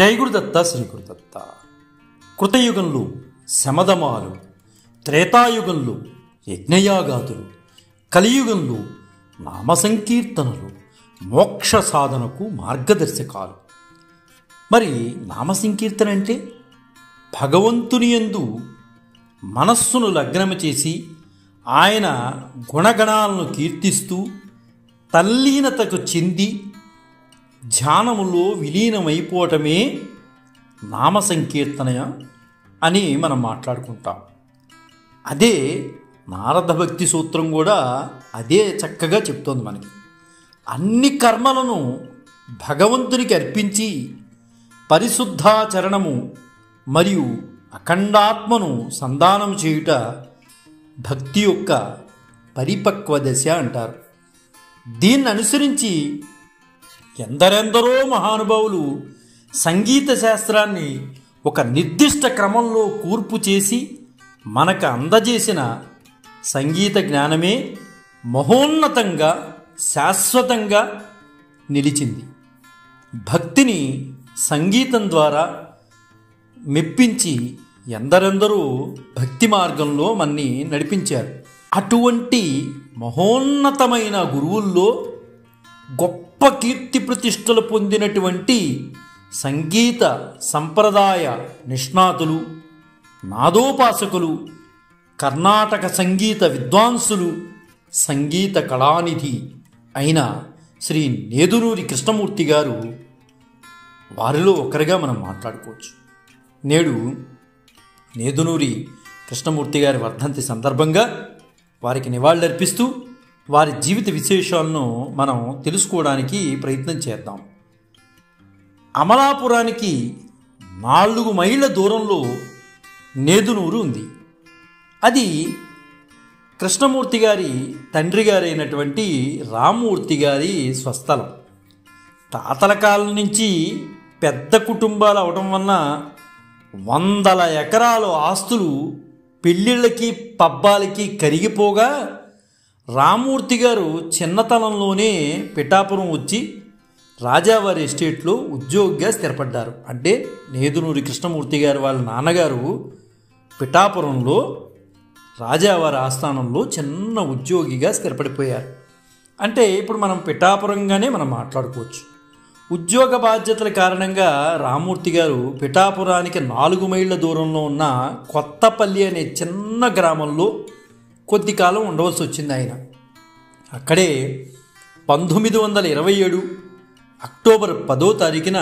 జై గురుదత్త శ్రీ గురుదత్త. కృతయుగంలో శమదమాలు, త్రేతాయుగంలో యజ్ఞయాగాదులు, కలియుగంలో నామ సంకీర్తనలు మోక్ష సాధనకు మార్గదర్శకాలు. మరి నామ సంకీర్తన అంటే భగవంతుని యందు మనస్సును లగ్నము చేసి ఆయన గుణగణాలను కీర్తిస్తూ తల్లీనతకు చెంది ధ్యానములో విలీనమైపోవటమే నామ సంకీర్తన అని మనం మాట్లాడుకుంటాం. అదే నారద భక్తి సూత్రం కూడా అదే చక్కగా చెప్తోంది మనకి. అన్ని కర్మలను భగవంతునికి అర్పించి పరిశుద్ధాచరణము మరియు అఖండాత్మను సంధానం చేయుట భక్తి యొక్క పరిపక్వ దశ అంటారు. దీన్ని అనుసరించి ఎందరెందరో మహానుభావులు సంగీత శాస్త్రాన్ని ఒక నిర్దిష్ట క్రమంలో కూర్పు చేసి మనకు అందజేసిన సంగీత జ్ఞానమే మహోన్నతంగా శాశ్వతంగా నిలిచింది. భక్తిని సంగీతం ద్వారా మెప్పించి ఎందరెందరో భక్తి మార్గంలో మన్ని నడిపించారు. అటువంటి మహోన్నతమైన గురువుల్లో గొప్ప కీర్తి ప్రతిష్టలు పొందినటువంటి సంగీత సంప్రదాయ నిష్ణాతులు, నాదోపాసకులు, కర్ణాటక సంగీత విద్వాంసులు, సంగీత కళానిధి అయిన శ్రీ నేదునూరి కృష్ణమూర్తి గారు వారిలో ఒకరిగా మనం మాట్లాడుకోవచ్చు. నేడు నేదునూరి కృష్ణమూర్తి గారి వర్ధంతి సందర్భంగా వారికి నివాళులర్పిస్తూ వారి జీవిత విశేషాలను మనం తెలుసుకోవడానికి ప్రయత్నం చేద్దాం. అమలాపురానికి 4 మైళ్ళ దూరంలో నేదునూరు ఉంది. అది కృష్ణమూర్తి గారి తండ్రి గారైనటువంటి రామ్మూర్తి గారి స్వస్థలం. తాతల కాలం నుంచి పెద్ద కుటుంబాలు అవడం వలన 100 ఎకరాల ఆస్తులు పెళ్ళిళ్ళకి పబ్బాలకి కరిగిపోగా రామ్మూర్తి గారు చిన్నతనంలోనే పిఠాపురం వచ్చి రాజావారి ఎస్టేట్లో ఉద్యోగిగా స్థిరపడ్డారు. అంటే నేదునూరి కృష్ణమూర్తి గారు వాళ్ళ నాన్నగారు పిఠాపురంలో రాజావారి ఆస్థానంలో చిన్న ఉద్యోగిగా స్థిరపడిపోయారు. అంటే ఇప్పుడు మనం పిఠాపురంగానే మనం మాట్లాడుకోవచ్చు. ఉద్యోగ బాధ్యతల కారణంగా రామ్మూర్తి గారు పిఠాపురానికి 4 మైళ్ళ దూరంలో ఉన్న కొత్తపల్లి అనే చిన్న గ్రామంలో కొద్ది కాలం ఉండవలసి వచ్చింది. ఆయన అక్కడే 1927 అక్టోబర్ 10వ తారీఖున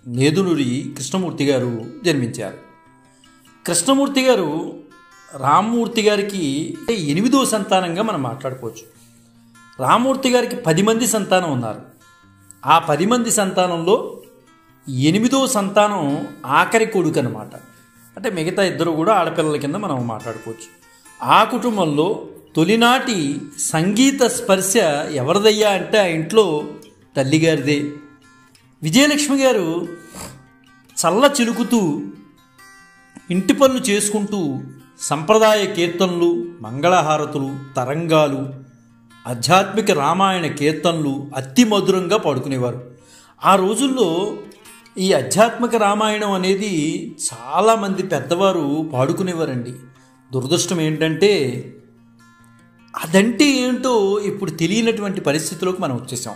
నేదునూరి కృష్ణమూర్తి గారు జన్మించారు. కృష్ణమూర్తి గారు రామ్మూర్తి గారికి 8వ సంతానంగా మనం మాట్లాడుకోవచ్చు. రామ్మూర్తి గారికి 10 మంది సంతానం ఉన్నారు. ఆ 10 మంది సంతానంలో 8వ సంతానం ఆఖరి కొడుకు అన్నమాట. అంటే మిగతా ఇద్దరు కూడా ఆడపిల్లల కింద మనం మాట్లాడుకోవచ్చు. ఆ కుటుంబంలో తొలినాటి సంగీత స్పర్శ ఎవరిదయ్యా అంటే ఆ ఇంట్లో తల్లిగారిదే. విజయలక్ష్మి గారు చల్ల చిలుకుతూ ఇంటి పనులు చేసుకుంటూ సంప్రదాయ కీర్తనలు, మంగళహారతులు, తరంగాలు, ఆధ్యాత్మిక రామాయణ కీర్తనలు అతి మధురంగా పాడుకునేవారు. ఆ రోజుల్లో ఈ ఆధ్యాత్మిక రామాయణం అనేది చాలామంది పెద్దవారు పాడుకునేవారండి. దురదృష్టం ఏంటంటే అదంటే ఏంటో ఇప్పుడు తెలియనటువంటి పరిస్థితుల్లోకి మనం వచ్చేసాం.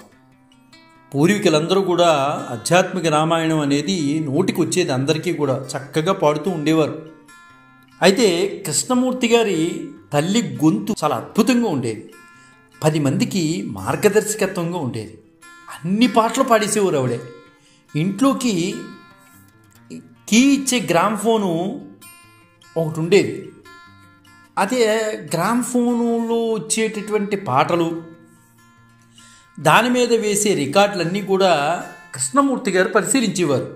పూర్వీకులందరూ కూడా ఆధ్యాత్మిక రామాయణం అనేది నోటికి వచ్చేది, అందరికీ కూడా చక్కగా పాడుతూ ఉండేవారు. అయితే కృష్ణమూర్తి గారి తల్లి గొంతు చాలా అద్భుతంగా ఉండేది. 10 మందికి మార్గదర్శకత్వంగా ఉండేది. అన్ని పాటలు పాడేసేవారు ఆవిడే. ఇంట్లోకి కీ ఇచ్చే గ్రామ్ఫోను ఒకటి ఉండేది. అదే గ్రామ్ఫోనులో వచ్చేటటువంటి పాటలు, దాని మీద వేసే రికార్డులన్నీ కూడా కృష్ణమూర్తి గారు పరిశీలించేవారు.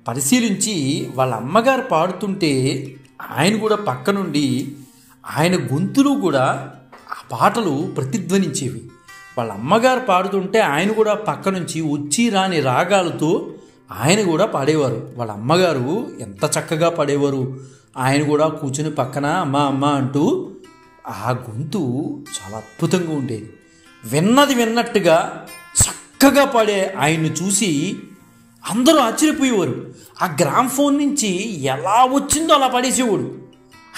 పరిశీలించి వాళ్ళ అమ్మగారు పాడుతుంటే ఆయన కూడా పక్క నుండి ఆయన గొంతులు కూడా ఆ పాటలు ప్రతిధ్వనించేవి. వాళ్ళ అమ్మగారు పాడుతుంటే ఆయన కూడా పక్క నుంచి వచ్చి రాని రాగాలతో ఆయన కూడా పాడేవారు. వాళ్ళ అమ్మగారు ఎంత చక్కగా పాడేవారు. ఆయన కూడా కూర్చుని పక్కన అమ్మ అమ్మ అంటూ ఆ గొంతు చాలా అద్భుతంగా ఉండేది. విన్నది విన్నట్టుగా చక్కగా పాడే ఆయన్ని చూసి అందరూ ఆశ్చర్యపోయేవారు. ఆ గ్రామ్ఫోన్ నుంచి ఎలా వచ్చిందో అలా పాడేసేవాడు.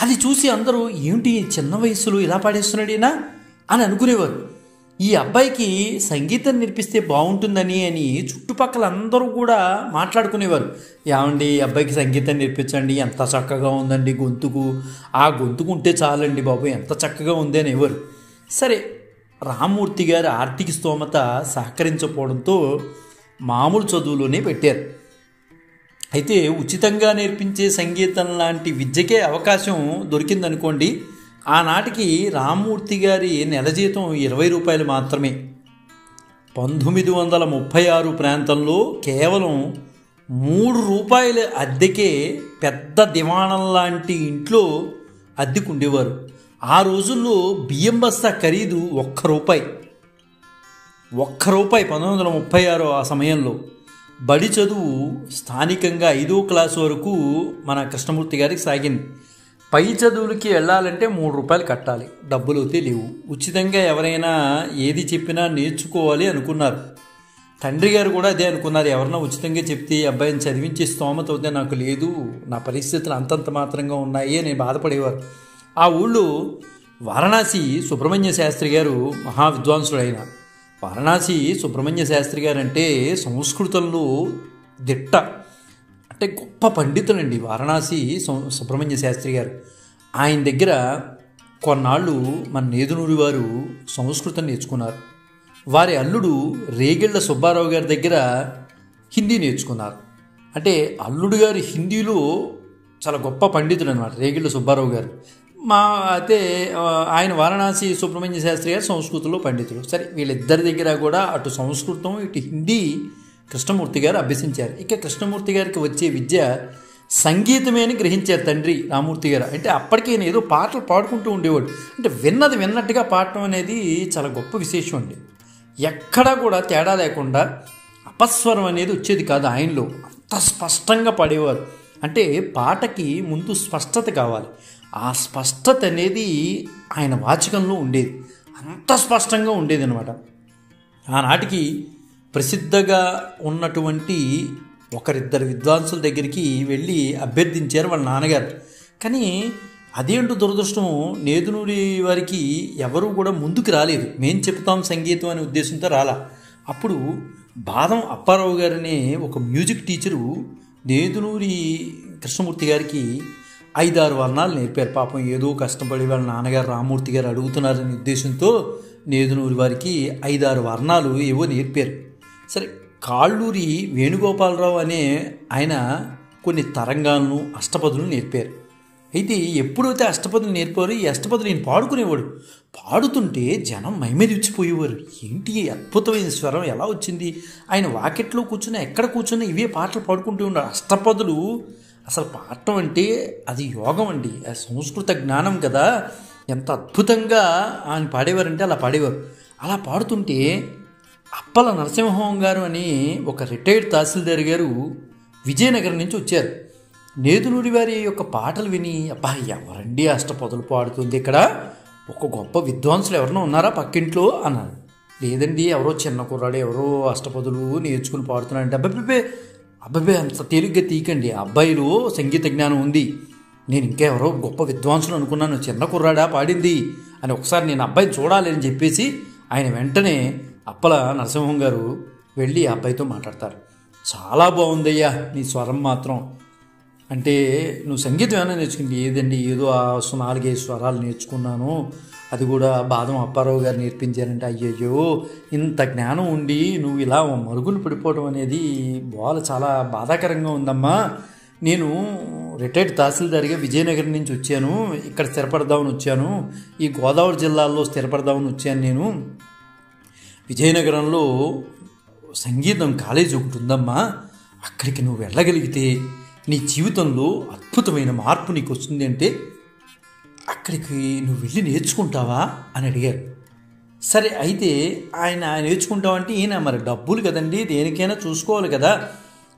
అది చూసి అందరూ ఏమిటి చిన్న వయసులో ఇలా పాడేస్తున్నాడేనా అని అనుకునేవారు. ఈ అబ్బాయికి సంగీతం నేర్పిస్తే బాగుంటుందని చుట్టుపక్కల అందరూ కూడా మాట్లాడుకునేవారు. ఏమండి అబ్బాయికి సంగీతం నేర్పించండి, ఎంత చక్కగా ఉందండి గొంతుకు, ఆ గొంతుకు ఉంటే చాలండి బాబు, ఎంత చక్కగా ఉంది అని ఎవరు. సరే, రామ్మూర్తి గారి ఆర్థిక స్తోమత సహకరించకపోవడంతో మామూలు చదువులోనే పెట్టారు. అయితే ఉచితంగా నేర్పించే సంగీతం లాంటి విద్యకే అవకాశం దొరికిందనుకోండి. ఆనాటికి రామ్మూర్తి గారి నెల జీతం 20 రూపాయలు మాత్రమే. 1936 ప్రాంతంలో కేవలం 3 రూపాయల అద్దెకే పెద్ద దివాణం లాంటి ఇంట్లో అద్దెకుండేవారు. ఆ రోజుల్లో బియ్యం బస్తా ఖరీదు 1 రూపాయి. 1 రూపాయి 1936 ఆ సమయంలో. బడి చదువు స్థానికంగా 5వ క్లాసు వరకు మన కృష్ణమూర్తి గారికి సాగింది. పై చదువులకి వెళ్ళాలంటే 3 రూపాయలు కట్టాలి, డబ్బులు అయితే లేవు. ఉచితంగా ఎవరైనా ఏది చెప్పినా నేర్చుకోవాలి అనుకున్నారు. తండ్రి గారు కూడా అదే అనుకున్నారు. ఎవరన్నా ఉచితంగా చెప్తే అబ్బాయిని చదివించే స్తోమత అవుతే నాకు లేదు, నా పరిస్థితులు అంతంత మాత్రంగా ఉన్నాయి అని బాధపడేవారు. ఆ ఊళ్ళో వారణాసి సుబ్రహ్మణ్య శాస్త్రి గారు మహా విద్వాంసుడు. ఆయన వారణాసి సుబ్రహ్మణ్య శాస్త్రి గారు అంటే సంస్కృతంలో దిట్ట, అంటే గొప్ప పండితులండి వారణాసి సుబ్రహ్మణ్య శాస్త్రి గారు. ఆయన దగ్గర కొన్నాళ్ళు మన నేదునూరి వారు సంస్కృతం నేర్చుకున్నారు. వారి అల్లుడు రేగిళ్ళ సుబ్బారావు గారి దగ్గర హిందీ నేర్చుకున్నారు. అంటే అల్లుడు గారు హిందీలో చాలా గొప్ప పండితులు అనమాట రేగిళ్ళ సుబ్బారావు గారు. అయితే ఆయన వారణాసి సుబ్రహ్మణ్య శాస్త్రి గారు సంస్కృతంలో పండితులు. సరే, వీళ్ళిద్దరి దగ్గర కూడా అటు సంస్కృతం ఇటు హిందీ కృష్ణమూర్తి గారు అభ్యసించారు. ఇక కృష్ణమూర్తి గారికి వచ్చే విద్య సంగీతమే అని గ్రహించారు తండ్రి రామ్మూర్తి గారు. అంటే అప్పటికే ఏదో పాటలు పాడుకుంటూ ఉండేవాడు. అంటే విన్నది విన్నట్టుగా పాడటం అనేది చాలా గొప్ప విశేషం అండి. ఎక్కడా కూడా తేడా లేకుండా అపస్వరం అనేది వచ్చేది కాదు ఆయనలో. అంత స్పష్టంగా పాడేవారు. అంటే పాటకి ముందు స్పష్టత కావాలి. ఆ స్పష్టత అనేది ఆయన వాచకంలో ఉండేది. అంత స్పష్టంగా ఉండేది అనమాట. ఆనాటికి ప్రసిద్ధంగా ఉన్నటువంటి ఒకరిద్దరు విద్వాంసుల దగ్గరికి వెళ్ళి అభ్యర్థించారు వాళ్ళ నాన్నగారు. కానీ అదేంటో దురదృష్టం, నేదునూరి వారికి ఎవరూ కూడా ముందుకు రాలేదు. మేం చెప్తాం సంగీతం అనే ఉద్దేశంతో రాలా. అప్పుడు బాదం అప్పారావు గారనే ఒక మ్యూజిక్ టీచరు నేదునూరి కృష్ణమూర్తి గారికి 5-6 వర్ణాలు నేర్పారు. పాపం ఏదో కష్టపడి వాళ్ళ నాన్నగారు రామ్మూర్తి గారు అడుగుతున్నారనే ఉద్దేశంతో నేదునూరి వారికి 5-6 వర్ణాలు ఏవో నేర్పారు. సరే, కాళ్ళూరి వేణుగోపాలరావు అనే ఆయన కొన్ని తరంగాలను అష్టపదులను నేర్పారు. అయితే ఎప్పుడైతే అష్టపదులు నేర్పారో ఈ అష్టపదులు ఈయన పాడుకునేవాడు. పాడుతుంటే జనం మైమీద ఇచ్చిపోయేవారు. ఏంటి అద్భుతమైన స్వరం ఎలా వచ్చింది, ఆయన వాకిట్లో కూర్చున్నా ఎక్కడ కూర్చున్నా ఇవే పాటలు పాడుకుంటూ ఉన్నారు. అష్టపదులు అసలు పాడటం అంటే అది యోగం అండి, అది సంస్కృత జ్ఞానం కదా. ఎంత అద్భుతంగా ఆయన పాడేవారంటే అలా పాడేవారు. అలా పాడుతుంటే అప్పల నరసింహం గారు అని ఒక రిటైర్డ్ తహసీల్దార్ గారు విజయనగరం నుంచి వచ్చారు. నేదునూరి వారి యొక్క పాటలు విని, అబ్బా ఎవరండి అష్టపదులు పాడుతుంది, ఇక్కడ ఒక గొప్ప విద్వాంసులు ఎవరైనా ఉన్నారా పక్కింట్లో అన్నారు. లేదండి, ఎవరో చిన్న కుర్రాడు ఎవరో అష్టపదులు నేర్చుకుని పాడుతున్నారంటే. అబ్బాయి అంత తేలిగ్గా తీయకండి, అబ్బాయిలో సంగీత జ్ఞానం ఉంది, నేను ఇంకా ఎవరో గొప్ప విద్వాంసులు అనుకున్నాను, చిన్న కుర్రాడా పాడింది అని ఒకసారి నేను అబ్బాయిని చూడాలి అని చెప్పేసి ఆయన వెంటనే అప్పల నరసింహం గారు వెళ్ళి ఆ అబ్బాయితో మాట్లాడతారు. చాలా బాగుందయ్యా నీ స్వరం మాత్రం, అంటే నువ్వు సంగీతం ఏమైనా నేర్చుకుంది? ఏదండి, ఏదో 4-5 స్వరాలు నేర్చుకున్నాను, అది కూడా బాదం అప్పారావు గారు నేర్పించారంటే. అయ్యయ్యో, ఇంత జ్ఞానం ఉండి నువ్వు ఇలా మరుగులు పడిపోవడం అనేది చాలా బాధాకరంగా ఉందమ్మా. నేను రిటైర్డ్ తహసీల్దార్గా విజయనగరం నుంచి వచ్చాను, ఇక్కడ స్థిరపడదామని వచ్చాను, ఈ గోదావరి జిల్లాలో స్థిరపడదామని వచ్చాను. నేను విజయనగరంలో సంగీతం కాలేజీ ఒకటి ఉందమ్మా, అక్కడికి నువ్వు వెళ్ళగలిగితే నీ జీవితంలో అద్భుతమైన మార్పు నీకు వస్తుంది, అంటే అక్కడికి నువ్వు వెళ్ళి నేర్చుకుంటావా అని అడిగారు. సరే, అయితే ఆయన నేర్చుకుంటావంటే ఈయన మరి డబ్బులు కదండి, దేనికైనా చూసుకోవాలి కదా,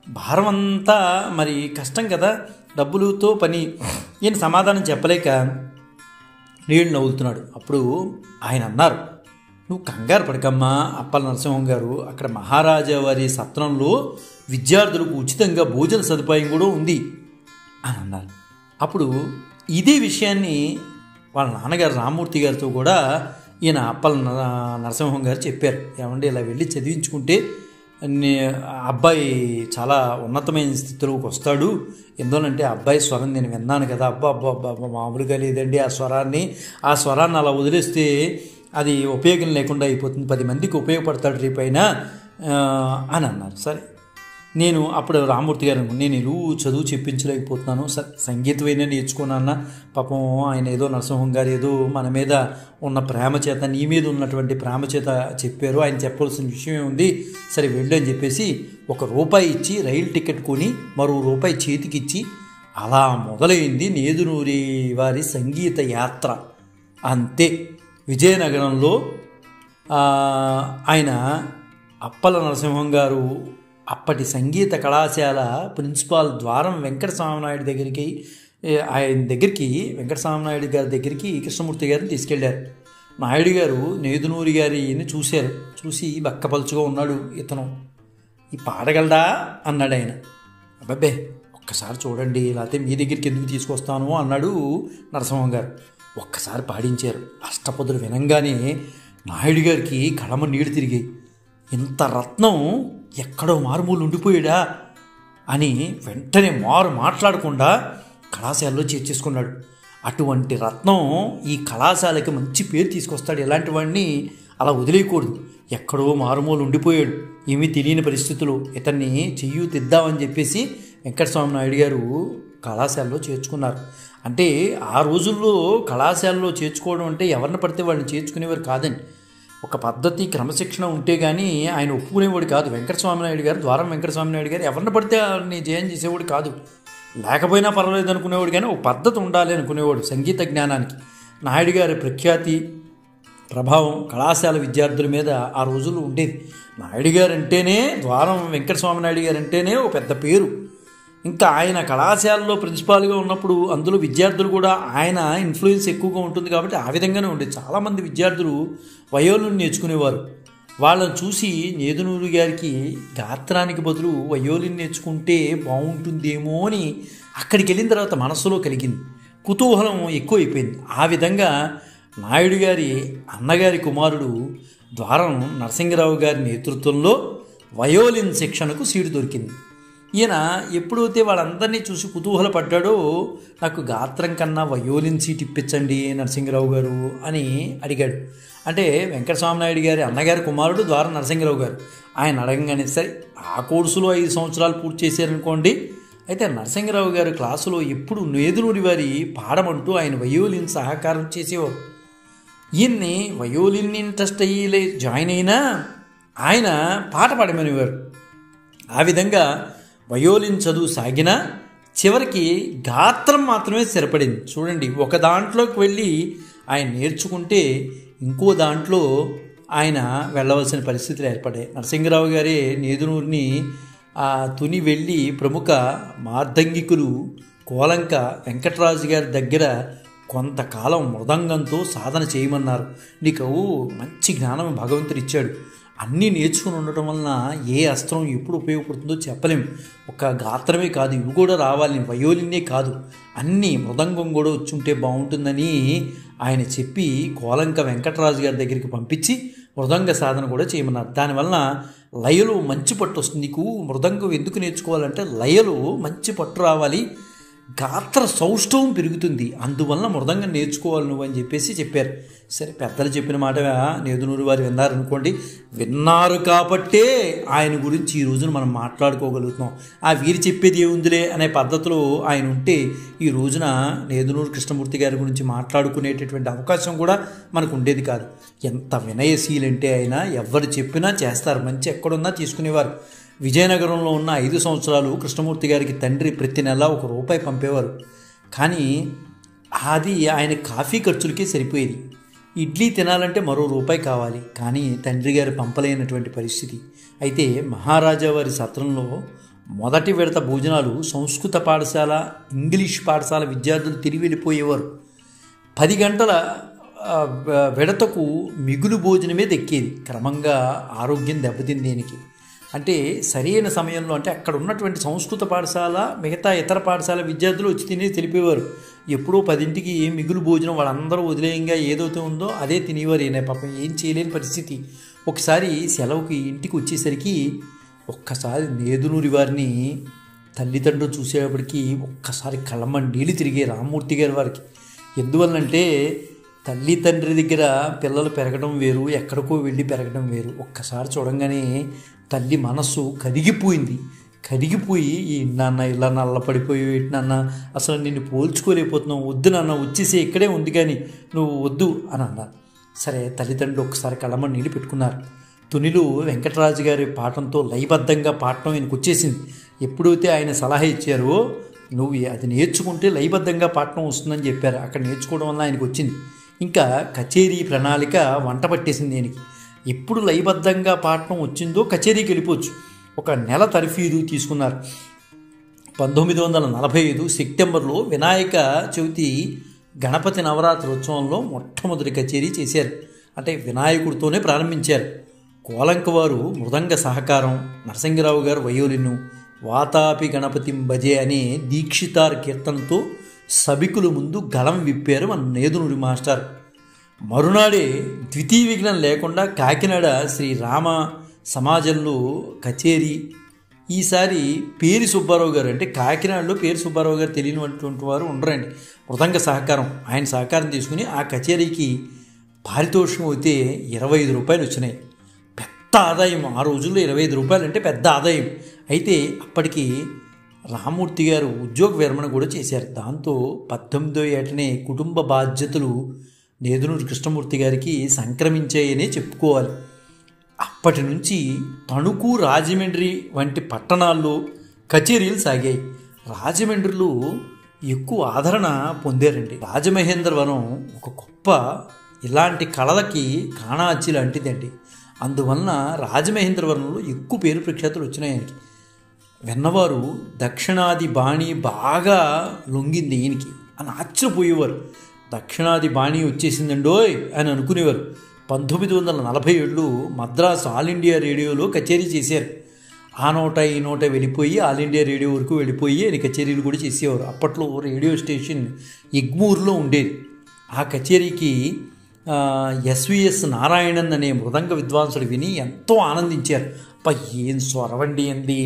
భారం అంతా మరి కష్టం కదా, డబ్బులతో పని. ఈయన సమాధానం చెప్పలేక నీళ్ళు నవ్వుతున్నాడు. అప్పుడు ఆయన అన్నారు, నువ్వు కంగారు పడకమ్మా అప్పల నరసింహం గారు, అక్కడ మహారాజా వారి సత్రంలో విద్యార్థులకు ఉచితంగా భోజన సదుపాయం కూడా ఉంది అని అన్నారు. అప్పుడు ఇదే విషయాన్ని వాళ్ళ నాన్నగారు రామ్మూర్తి గారితో కూడా ఈయన అప్పల నరసింహం గారు చెప్పారు. ఏమంటే ఇలా వెళ్ళి చదివించుకుంటే అబ్బాయి చాలా ఉన్నతమైన స్థితిలోకి వస్తాడు. ఎందువలంటే అబ్బాయి స్వరం నేను విన్నాను కదా, అబ్బా అబ్బా అబ్బా మామూలుగా లేదండి. ఆ స్వరాన్ని అలా వదిలేస్తే అది ఉపయోగం లేకుండా అయిపోతుంది, 10 మందికి ఉపయోగపడతాడు రేపైనా అని అన్నారు. సరే, నేను అప్పుడు రామ్మూర్తి గారు నేను చదువు చెప్పించలేకపోతున్నాను, సంగీతమైనా నేర్చుకున్నా. పాపం ఆయన ఏదో నరసింహం గారు ఏదో మన మీద ఉన్న ప్రేమ చేత, నీ మీద ఉన్నటువంటి ప్రేమ చేత చెప్పారు, ఆయన చెప్పవలసిన విషయం ఉంది, సరే వెళ్ళు అని చెప్పేసి ₹1 ఇచ్చి రైలు టికెట్ కొని మరో ₹1 చేతికిచ్చి అలా మొదలైంది నేదునూరి వారి సంగీత యాత్ర. అంతే. విజయనగరంలో ఆయన అప్పల నరసింహం గారు అప్పటి సంగీత కళాశాల ప్రిన్సిపాల్ ద్వారం వెంకటస్వామినాయుడు దగ్గరికి వెంకటస్వామినాయుడు గారి దగ్గరికి కృష్ణమూర్తి గారిని తీసుకెళ్లారు. నాయుడు గారు నేదునూరి గారిని చూశారు. చూసి బక్కపలుచుగా ఉన్నాడు ఇతను, ఈ పాడగలడా అన్నాడు ఆయన. అబ్బాబ్బే ఒక్కసారి చూడండి, లేకపోతే మీ దగ్గరికి ఎందుకు తీసుకొస్తాను అన్నాడు నరసింహం గారు. ఒక్కసారి పాడించారు. అష్టపదులు వినంగానే నాయుడు గారికి కళమ నీళ్ళు తిరిగాయి. ఇంత రత్నం ఎక్కడో మారుమూలు ఉండిపోయాడా అని వెంటనే మాట్లాడకుండా కళాశాలలో చేర్చేసుకున్నాడు. అటువంటి రత్నం ఈ కళాశాలకి మంచి పేరు తీసుకొస్తాడు. ఇలాంటి వాడిని అలా వదిలేయకూడదు. ఎక్కడో మారుమూలు ఉండిపోయాడు, ఏమీ తెలియని పరిస్థితులు, ఇతన్ని చెయ్యూతిద్దామని చెప్పేసి వెంకటస్వామి నాయుడు గారు కళాశాలలో చేర్చుకున్నారు. అంటే ఆ రోజుల్లో కళాశాలలో చేర్చుకోవడం అంటే ఎవరిని పడితే వాళ్ళని చేర్చుకునేవారు కాదండి. ఒక పద్ధతి, క్రమశిక్షణ ఉంటే కానీ ఆయన ఒప్పుకునేవాడు కాదు. వెంకటస్వామి నాయుడు గారు, ద్వారం వెంకటస్వామి నాయుడు గారు ఎవరిని పడితే వాళ్ళని జయం చేసేవాడు కాదు. లేకపోయినా పర్వాలేదు అనుకునేవాడు, కానీ ఒక పద్ధతి ఉండాలి అనుకునేవాడు సంగీత జ్ఞానానికి. నాయుడు గారి ప్రఖ్యాతి, ప్రభావం కళాశాల విద్యార్థుల మీద ఆ రోజుల్లో ఉండేది. నాయుడు గారు అంటేనే, ద్వారం వెంకటస్వామి నాయుడు గారు అంటేనే ఒక పెద్ద పేరు. ఇంకా ఆయన కళాశాలలో ప్రిన్సిపాల్గా ఉన్నప్పుడు అందులో విద్యార్థులు కూడా ఆయన ఇన్ఫ్లుయెన్స్ ఎక్కువగా ఉంటుంది కాబట్టి ఆ విధంగానే ఉండేది. చాలామంది విద్యార్థులు వయోలిన్ నేర్చుకునేవారు. వాళ్ళని చూసి నేదునూరి గారికి గాత్రానికి బదులు వయోలిన్ నేర్చుకుంటే బాగుంటుందేమో అని అక్కడికి వెళ్ళిన తర్వాత మనస్సులో కలిగింది, కుతూహలం ఎక్కువైపోయింది. ఆ విధంగా నాయుడు గారి అన్నగారి కుమారుడు ద్వారం నరసింగరావు గారి నేతృత్వంలో వయోలిన్ శిక్షణకు సీటు దొరికింది. ఈయన ఎప్పుడైతే వాళ్ళందరినీ చూసి కుతూహలపడ్డాడో, నాకు గాత్రం కన్నా వయోలిన్ సీట్ ఇప్పించండి నరసింగరావు గారు అని అడిగాడు. అంటే వెంకటస్వామి నాయుడు గారి అన్నగారి కుమారుడు ద్వారం నరసింగరావు గారు. ఆయన అడగగానే సరే, ఆ కోర్సులో 5 సంవత్సరాలు పూర్తి చేశారనుకోండి. అయితే నరసింగరావు గారు క్లాసులో ఎప్పుడు నేదునూరి వారి పాడమంటూ ఆయన వయోలిన్ సహకారం చేసేవారు. ఈయన్ని వయోలిన్ ఇంట్రెస్ట్ అయ్యి జాయిన్ అయినా ఆయన పాట పాడమనేవారు. ఆ విధంగా వయోలిన్ చదువు సాగినా చివరికి గాత్రం మాత్రమే స్థిరపడింది. చూడండి, ఒక దాంట్లోకి వెళ్ళి ఆయన నేర్చుకుంటే ఇంకో దాంట్లో ఆయన వెళ్ళవలసిన పరిస్థితులు ఏర్పడాయి. నరసింగరావు గారే నేదునూరిని తుని వెళ్ళి ప్రముఖ మార్దంగికులు కోలంక వెంకటరాజు గారి దగ్గర కొంతకాలం మృదంగంతో సాధన చేయమన్నారు. నీకు మంచి జ్ఞానం భగవంతుడు ఇచ్చాడు, అన్నీ నేర్చుకుని ఉండటం వలన ఏ అస్త్రం ఎప్పుడు ఉపయోగపడుతుందో చెప్పలేము. ఒక గాత్రమే కాదు, ఇవి కూడా రావాలి, వయోలిన్నే కాదు, అన్నీ మృదంగం కూడా వచ్చుంటే బాగుంటుందని ఆయన చెప్పి కోలంక వెంకటరాజు గారి దగ్గరికి పంపించి మృదంగ సాధన కూడా చేయమన్నారు. దానివల్ల లయలో మంచి పట్టు వస్తుంది. నీకు మృదంగం ఎందుకు నేర్చుకోవాలంటే లయలో మంచి పట్టు రావాలి, గాత్ర సౌష్ఠవం పెరుగుతుంది, అందువలన మృదంగం నేర్చుకోవాలి నువ్వు అని చెప్పేసి చెప్పారు. సరే, పెద్దలు చెప్పిన మాట నేదునూరి వారు విన్నారనుకోండి. విన్నారు కాబట్టే ఆయన గురించి ఈ రోజున మనం మాట్లాడుకోగలుగుతున్నాం. వీరు చెప్పేది ఏముందిలే అనే పద్ధతిలో ఆయన ఉంటే ఈ రోజున నేదునూరి కృష్ణమూర్తి గారి గురించి మాట్లాడుకునేటటువంటి అవకాశం కూడా మనకు ఉండేది కాదు. ఎంత వినయశీలంటే ఆయన ఎవరు చెప్పినా చేస్తారు, మంచి ఎక్కడున్నా తీసుకునేవారు. విజయనగరంలో ఉన్న 5 సంవత్సరాలు కృష్ణమూర్తి గారికి తండ్రి ప్రతి నెల ₹1 పంపేవారు. కానీ అది ఆయన కాఫీ ఖర్చులకే సరిపోయేది. ఇడ్లీ తినాలంటే మరో ₹1 కావాలి, కానీ తండ్రి గారు పంపలేనటువంటి పరిస్థితి. అయితే మహారాజా వారి సత్రంలో మొదటి విడత భోజనాలు సంస్కృత పాఠశాల, ఇంగ్లీష్ పాఠశాల విద్యార్థులు తిరిగి వెళ్ళిపోయేవారు. 10 గంటల విడతకు మిగులు భోజనమే దక్కేది. క్రమంగా ఆరోగ్యం దెబ్బతింది దీనికి. అంటే సరైన సమయంలో, అంటే అక్కడ ఉన్నటువంటి సంస్కృత పాఠశాల మిగతా ఇతర పాఠశాల విద్యార్థులు వచ్చి తినేది తెలిపేవారు. ఎప్పుడో 10ంటికి మిగులు భోజనం వాళ్ళందరూ వదిలేయంగా ఏదైతే ఉందో అదే తినేవారు. ఈయన పాపం ఏం చేయలేని పరిస్థితి. ఒకసారి సెలవుకి ఇంటికి వచ్చేసరికి ఒక్కసారి నేదునూరి వారిని తల్లిదండ్రులు చూసేటప్పటికి ఒక్కసారి కళ్ళమ్మ నీళ్ళు తిరిగే రామ్మూర్తి గారి వారికి. ఎందువల్లంటే తల్లి తండ్రి దగ్గర పిల్లలు పెరగడం వేరు, ఎక్కడికో వెళ్ళి పెరగడం వేరు. ఒక్కసారి చూడంగానే తల్లి మనస్సు కరిగిపోయి ఈ నాన్న ఇలా నల్లపడిపోయి నాన్న అసలు నిన్ను పోల్చుకోలేకపోతున్నావు, వద్దు నాన్న వచ్చేసి ఇక్కడే ఉంది కానీ నువ్వు వద్దు అని అన్నారు. సరే తల్లిదండ్రులు ఒక్కసారి కళ్ళమ్మ నీళ్ళు పెట్టుకున్నారు. తునిలు వెంకటరాజు గారి పాఠంతో లయబద్ధంగా పాఠం ఆయనకు వచ్చేసింది. ఎప్పుడైతే ఆయన సలహా ఇచ్చారో నువ్వు అది నేర్చుకుంటే లయబద్ధంగా పాఠం వస్తుందని చెప్పారు. అక్కడ నేర్చుకోవడం వల్ల ఆయనకు వచ్చింది. ఇంకా కచేరీ ప్రణాళిక వంట పట్టేసింది ఆయనకి. ఎప్పుడు లయబద్ధంగా పాఠం వచ్చిందో కచేరీకి వెళ్ళిపోవచ్చు. ఒక నెల తర్ఫీదు తీసుకున్నారు. 1945 సెప్టెంబర్లో వినాయక చవితి గణపతి నవరాత్రి ఉత్సవంలో మొట్టమొదటి కచేరీ చేశారు. అంటే వినాయకుడితోనే ప్రారంభించారు. కోలంక వారు మృదంగ సహకారం, నరసింగరావు గారు వయోలిన్ను, వాతాపి గణపతిం భజే అనే దీక్షితార్ కీర్తనతో సభికుల ముందు గళం విప్పారు మన నేదునూరి మాస్టర్. మరునాడే ద్వితీయ విఘ్నం లేకుండా కాకినాడ శ్రీ రామ సమాజంలో కచేరీ. ఈసారి పేరి సుబ్బారావు గారు, అంటే కాకినాడలో పేరు సుబ్బారావు గారు తెలియనటువంటి వారు ఉండరండి, మృదంగ సహకారం, ఆయన సహకారం తీసుకుని ఆ కచేరీకి పారితోషికం అయితే 25 రూపాయలు వచ్చినాయి. పెద్ద ఆదాయం ఆ రోజుల్లో. 25 రూపాయలు అంటే పెద్ద ఆదాయం. అయితే అప్పటికి రామ్మూర్తి గారు ఉద్యోగ విరమణ కూడా చేశారు. దాంతో 18వ ఏటనే కుటుంబ బాధ్యతలు నేదునూరి కృష్ణమూర్తి గారికి సంక్రమించాయనే చెప్పుకోవాలి. అప్పటి నుంచి తణుకు, రాజమండ్రి వంటి పట్టణాల్లో కచేరీలు సాగాయి. రాజమండ్రిలో ఎక్కువ ఆదరణ పొందారండి. రాజమహేంద్రవరం ఒక గొప్ప ఇలాంటి కళలకి కాణాచి లాంటిదండి. అందువలన రాజమహేంద్రవరంలో ఎక్కువ పేరు ప్రఖ్యాతులు వచ్చినాయి ఆయనకి. విన్నవారు దక్షిణాది బాణి బాగా లొంగింది ఈయనకి అని ఆశ్చర్యపోయేవారు. దక్షిణాది బాణి వచ్చేసిందండోయ్ అని అనుకునేవారు. 1947లో మద్రాసు ఆల్ ఇండియా రేడియోలో కచేరీ చేశారు. ఆ నోట ఈ నోట వెళ్ళిపోయి ఆల్ ఇండియా రేడియో వరకు వెళ్ళిపోయి ఆయన కచేరీలు కూడా చేసేవారు. అప్పట్లో రేడియో స్టేషన్ ఎగ్మూర్లో ఉండేది. ఆ కచేరీకి ఎస్విఎస్ నారాయణన్ అనే మృదంగ విద్వాంసుడు విని ఎంతో ఆనందించారు. అప్ప ఏం స్వరవండి అంది,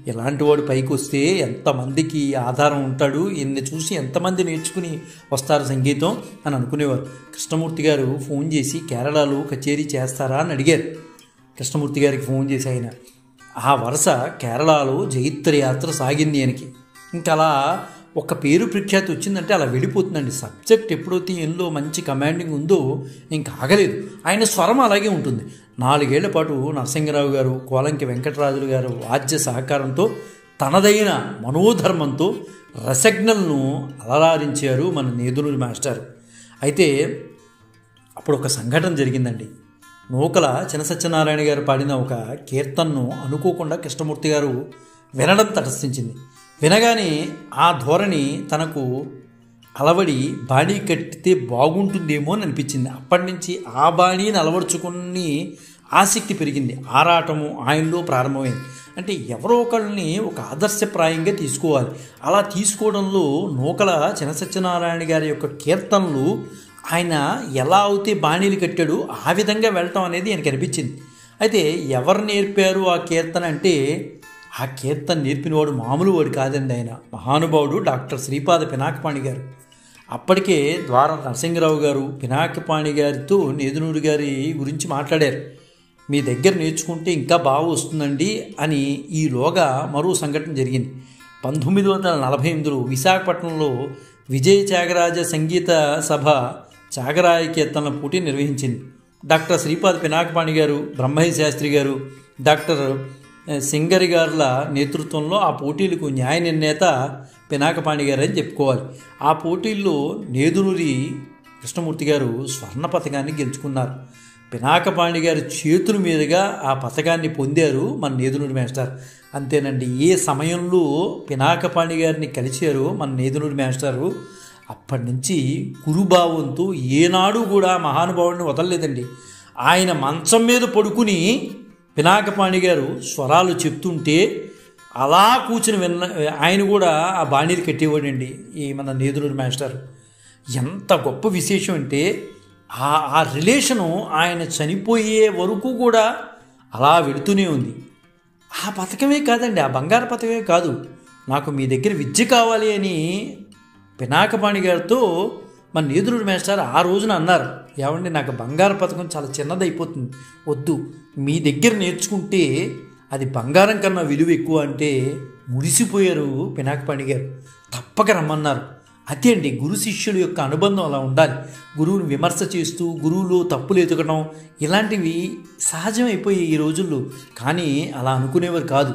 ఇలాంటి వాడు పైకి వస్తే ఎంతమందికి ఆధారం ఉంటాడు, ఈయన్ని చూసి ఎంతమంది నేర్చుకుని వస్తారు సంగీతం అని అనుకునేవారు. కృష్ణమూర్తి గారు ఫోన్ చేసి కేరళలో కచేరీ చేస్తారా అని అడిగారు. కృష్ణమూర్తి గారికి ఫోన్ చేసి ఆయన ఆ వరుస కేరళలో జైత్ర యాత్ర సాగింది ఆయనకి. ఇంకా అలా ఒక పేరు ప్రఖ్యాతి వచ్చిందంటే అలా వెళ్ళిపోతుందండి. సబ్జెక్ట్ ఎప్పుడైతే ఎన్నో మంచి కమాండింగ్ ఉందో ఇంకా ఆగలేదు. ఆయన స్వరం అలాగే ఉంటుంది. 4 ఏళ్ల పాటు నరసింగరావు గారు, కోలంకి వెంకటరాజులు గారు వాద్య సహకారంతో తనదైన మనోధర్మంతో రసజ్ఞలను అలరారించారు మన నేదునూరి మాస్టర్. అయితే అప్పుడు ఒక సంఘటన జరిగిందండి. నూకల చిన్న సత్యనారాయణ గారు పాడిన ఒక కీర్తనను అనుకోకుండా కృష్ణమూర్తి గారు వినడం తటస్థించింది. వినగానే ఆ ధోరణి తనకు అలవడి బాణీ కట్టితే బాగుంటుందేమో అని అనిపించింది. అప్పటి నుంచి ఆ బాణీని అలవర్చుకుని ఆసక్తి పెరిగింది. ఆరాటము ఆయనలో ప్రారంభమైంది. అంటే ఎవరో ఒకళ్ళని ఒక ఆదర్శప్రాయంగా తీసుకోవాలి. అలా తీసుకోవడంలో నూకల చిన్న సత్యనారాయణ గారి యొక్క కీర్తనలు ఆయన ఎలా అయితే బాణీలు కట్టాడు ఆ విధంగా వెళ్ళటం అనేది ఆయనకు అనిపించింది. అయితే ఎవరు నేర్పారు ఆ కీర్తన అంటే ఆ కీర్తన నేర్పినవాడు మామూలు వాడు కాదండి. ఆయన మహానుభావుడు డాక్టర్ శ్రీపాద పినాకపాణి గారు. అప్పటికే ద్వార నరసింగరావు గారు పినాకపాణి గారితో నేదునూరి గారి గురించి మాట్లాడారు. మీ దగ్గర నేర్చుకుంటే ఇంకా బాగా వస్తుందండి అని. ఈలోగా మరో సంఘటన జరిగింది. 1948లో విశాఖపట్నంలో విజయ త్యాగరాజ సంగీత సభ త్యాగరాయ కీర్తనల పోటీ నిర్వహించింది. డాక్టర్ శ్రీపాద పినాకపాణి గారు, బ్రహ్మయ్య శాస్త్రి గారు, డాక్టర్ సింగరి గారుల నేతృత్వంలో ఆ పోటీలకు న్యాయ నిర్ణేత పినాకపాణి గారు అని చెప్పుకోవాలి. ఆ పోటీల్లో నేదునూరి కృష్ణమూర్తి గారు స్వర్ణ పథకాన్ని గెలుచుకున్నారు. పినాకపాణి గారి చేతుల మీదుగా ఆ పథకాన్ని పొందారు మన నేదునూరి మాస్టర్. అంతేనండి, ఏ సమయంలో పినాకపాణి గారిని కలిశారో మన నేదునూరి మాస్టారు అప్పటి నుంచి గురుభావంతో ఏనాడు కూడా మహానుభావుడిని వదలలేదండి. ఆయన మంచం మీద పడుకుని పినాకపాణి గారు స్వరాలు చెప్తుంటే అలా కూర్చుని ఆయన కూడా ఆ బాణీలు కట్టేవాడండి ఈ మన నేదునూరి మాస్టర్. ఎంత గొప్ప విశేషం అంటే ఆ రిలేషను ఆయన చనిపోయే వరకు కూడా అలా వెళుతూనే ఉంది. ఆ పథకమే కాదండి, ఆ బంగారు పథకమే కాదు, నాకు మీ దగ్గర విద్య కావాలి అని పినాకపాణి గారితో మన నేదునూరి మాస్టర్ ఆ రోజున అన్నారు. ఏమండి, నాకు బంగారు పథకం చాలా చిన్నదైపోతుంది, వద్దు, మీ దగ్గర నేర్చుకుంటే అది బంగారం కన్నా విలువ ఎక్కువ అంటే మురిసిపోయారు పినాకపాణి గారు. తప్పక రమ్మన్నారు. అదే అండి గురు శిష్యుల యొక్క అనుబంధం అలా ఉండాలి. గురువుని విమర్శ చేస్తూ గురువులు తప్పులు ఎతకడం ఇలాంటివి సహజమైపోయి ఈ రోజుల్లో. కానీ అలా అనుకునేవారు కాదు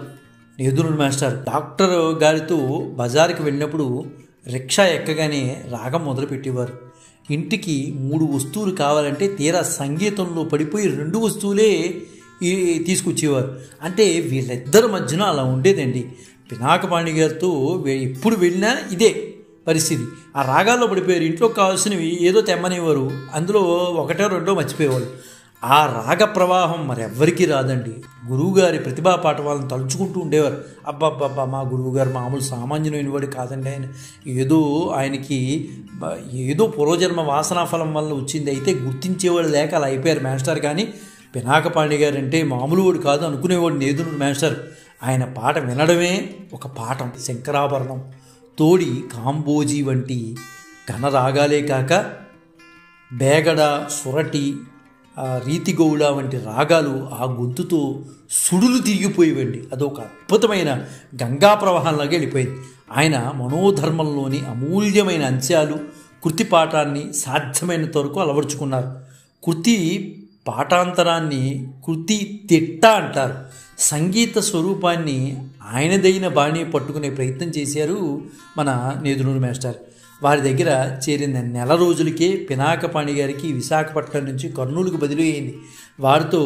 నేదునూరి మాస్టర్. డాక్టర్ గారితో బజారుకి వెళ్ళినప్పుడు రిక్షా ఎక్కగానే రాగం మొదలుపెట్టేవారు. ఇంటికి 3 వస్తువులు కావాలంటే తీరా సంగీతంలో పడిపోయి 2 వస్తువులే తీసుకొచ్చేవారు. అంటే వీళ్ళిద్దరి మధ్యన అలా ఉండేదండి. పినాకపాణి గారితో ఎప్పుడు వెళ్ళినా ఇదే పరిస్థితి. ఆ రాగాల్లో పడిపోయారు. ఇంట్లో కావాల్సినవి ఏదో తెమ్మనేవారు, అందులో 1 2 మర్చిపోయేవాళ్ళు. ఆ రాగ ప్రవాహం మరెవ్వరికీ రాదండి. గురువుగారి ప్రతిభా పాఠవాలను తలుచుకుంటూ ఉండేవారు. అబ్బాబ్బాబ్బా, మా గురువుగారు మామూలు సామాన్యులైన వాడు కాదండి, ఆయన ఆయనకి ఏదో పూర్వజన్మ వాసనాఫలం వల్ల వచ్చింది, అయితే గుర్తించేవాడు లేక అలా అయిపోయారు మాస్టర్. కానీ పినాకపాణి గారు అంటే మామూలు వాడు కాదు అనుకునేవాడు నేదునూరి మాస్టర్. ఆయన పాట వినడమే ఒక పాఠం. శంకరాభరణం, తోడి, కాంబోజీ వంటి ఘనరాగాలే కాక బేగడ, సురటి, రీతిగౌడ వంటి రాగాలు ఆ గొంతుతో సుడులు తిరిగిపోయేవండి. అదొక అద్భుతమైన గంగా ప్రవాహంలాగా వెళ్ళిపోయింది. ఆయన మనోధర్మంలోని అమూల్యమైన అంశాలు కృతి పాఠాన్ని సాధ్యమైనంత వరకు అలవరుచుకున్నారు. కృతి పాఠాంతరాన్ని కృతి తిట్ట అంటారు. సంగీత స్వరూపాన్ని ఆయనదైన బాణి పట్టుకునే ప్రయత్నం చేశారు మన నేదునూరి మాస్టర్. వారి దగ్గర చేరిన నెల రోజులకే పినాకపాణి గారికి విశాఖపట్నం నుంచి కర్నూలుకు బదిలీ అయింది. వారితో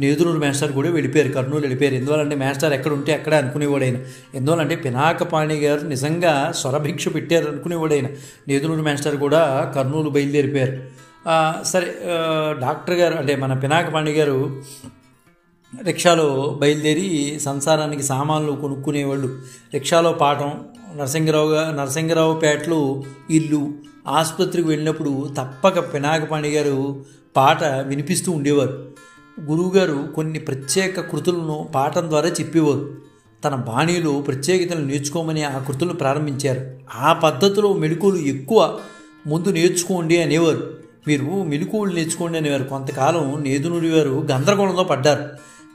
నేదునూరి మాస్టర్ కూడా వెళ్ళిపోయారు, కర్నూలు వెళ్ళిపోయారు. ఎందువల్లంటే మాస్టర్ ఎక్కడ ఉంటే అక్కడే అనుకునేవాడైన. ఎందువల్లంటే పినాకపాణి గారు నిజంగా స్వరభిక్ష పెట్టారు అనుకునేవాడైన. నేదునూరి మాస్టర్ కూడా కర్నూలు బయలుదేరిపోయారు. సరే, డాక్టర్ గారు అంటే మన పినాకపాణి గారు రిక్షాలో బయలుదేరి సంసారానికి సామాన్లు కొనుక్కునేవాళ్ళు. రిక్షాలో పాఠం, నరసింగరావుపేటలో ఇల్లు, ఆసుపత్రికి వెళ్ళినప్పుడు తప్పక పినాకపాణి గారు పాట వినిపిస్తూ ఉండేవారు. గురువుగారు కొన్ని ప్రత్యేక కృతులను పాఠం ద్వారా చెప్పేవారు. తన బాణీలో ప్రత్యేకతలు నేర్చుకోమని ఆ కృతులను ప్రారంభించారు. ఆ పద్ధతిలో మెళకువలు ఎక్కువ ముందు నేర్చుకోండి అనేవారు. మీరు మెళకువలు నేర్చుకోండి అనేవారు. కొంతకాలం నేదునూరి గారు గందరగోళంలో పడ్డారు.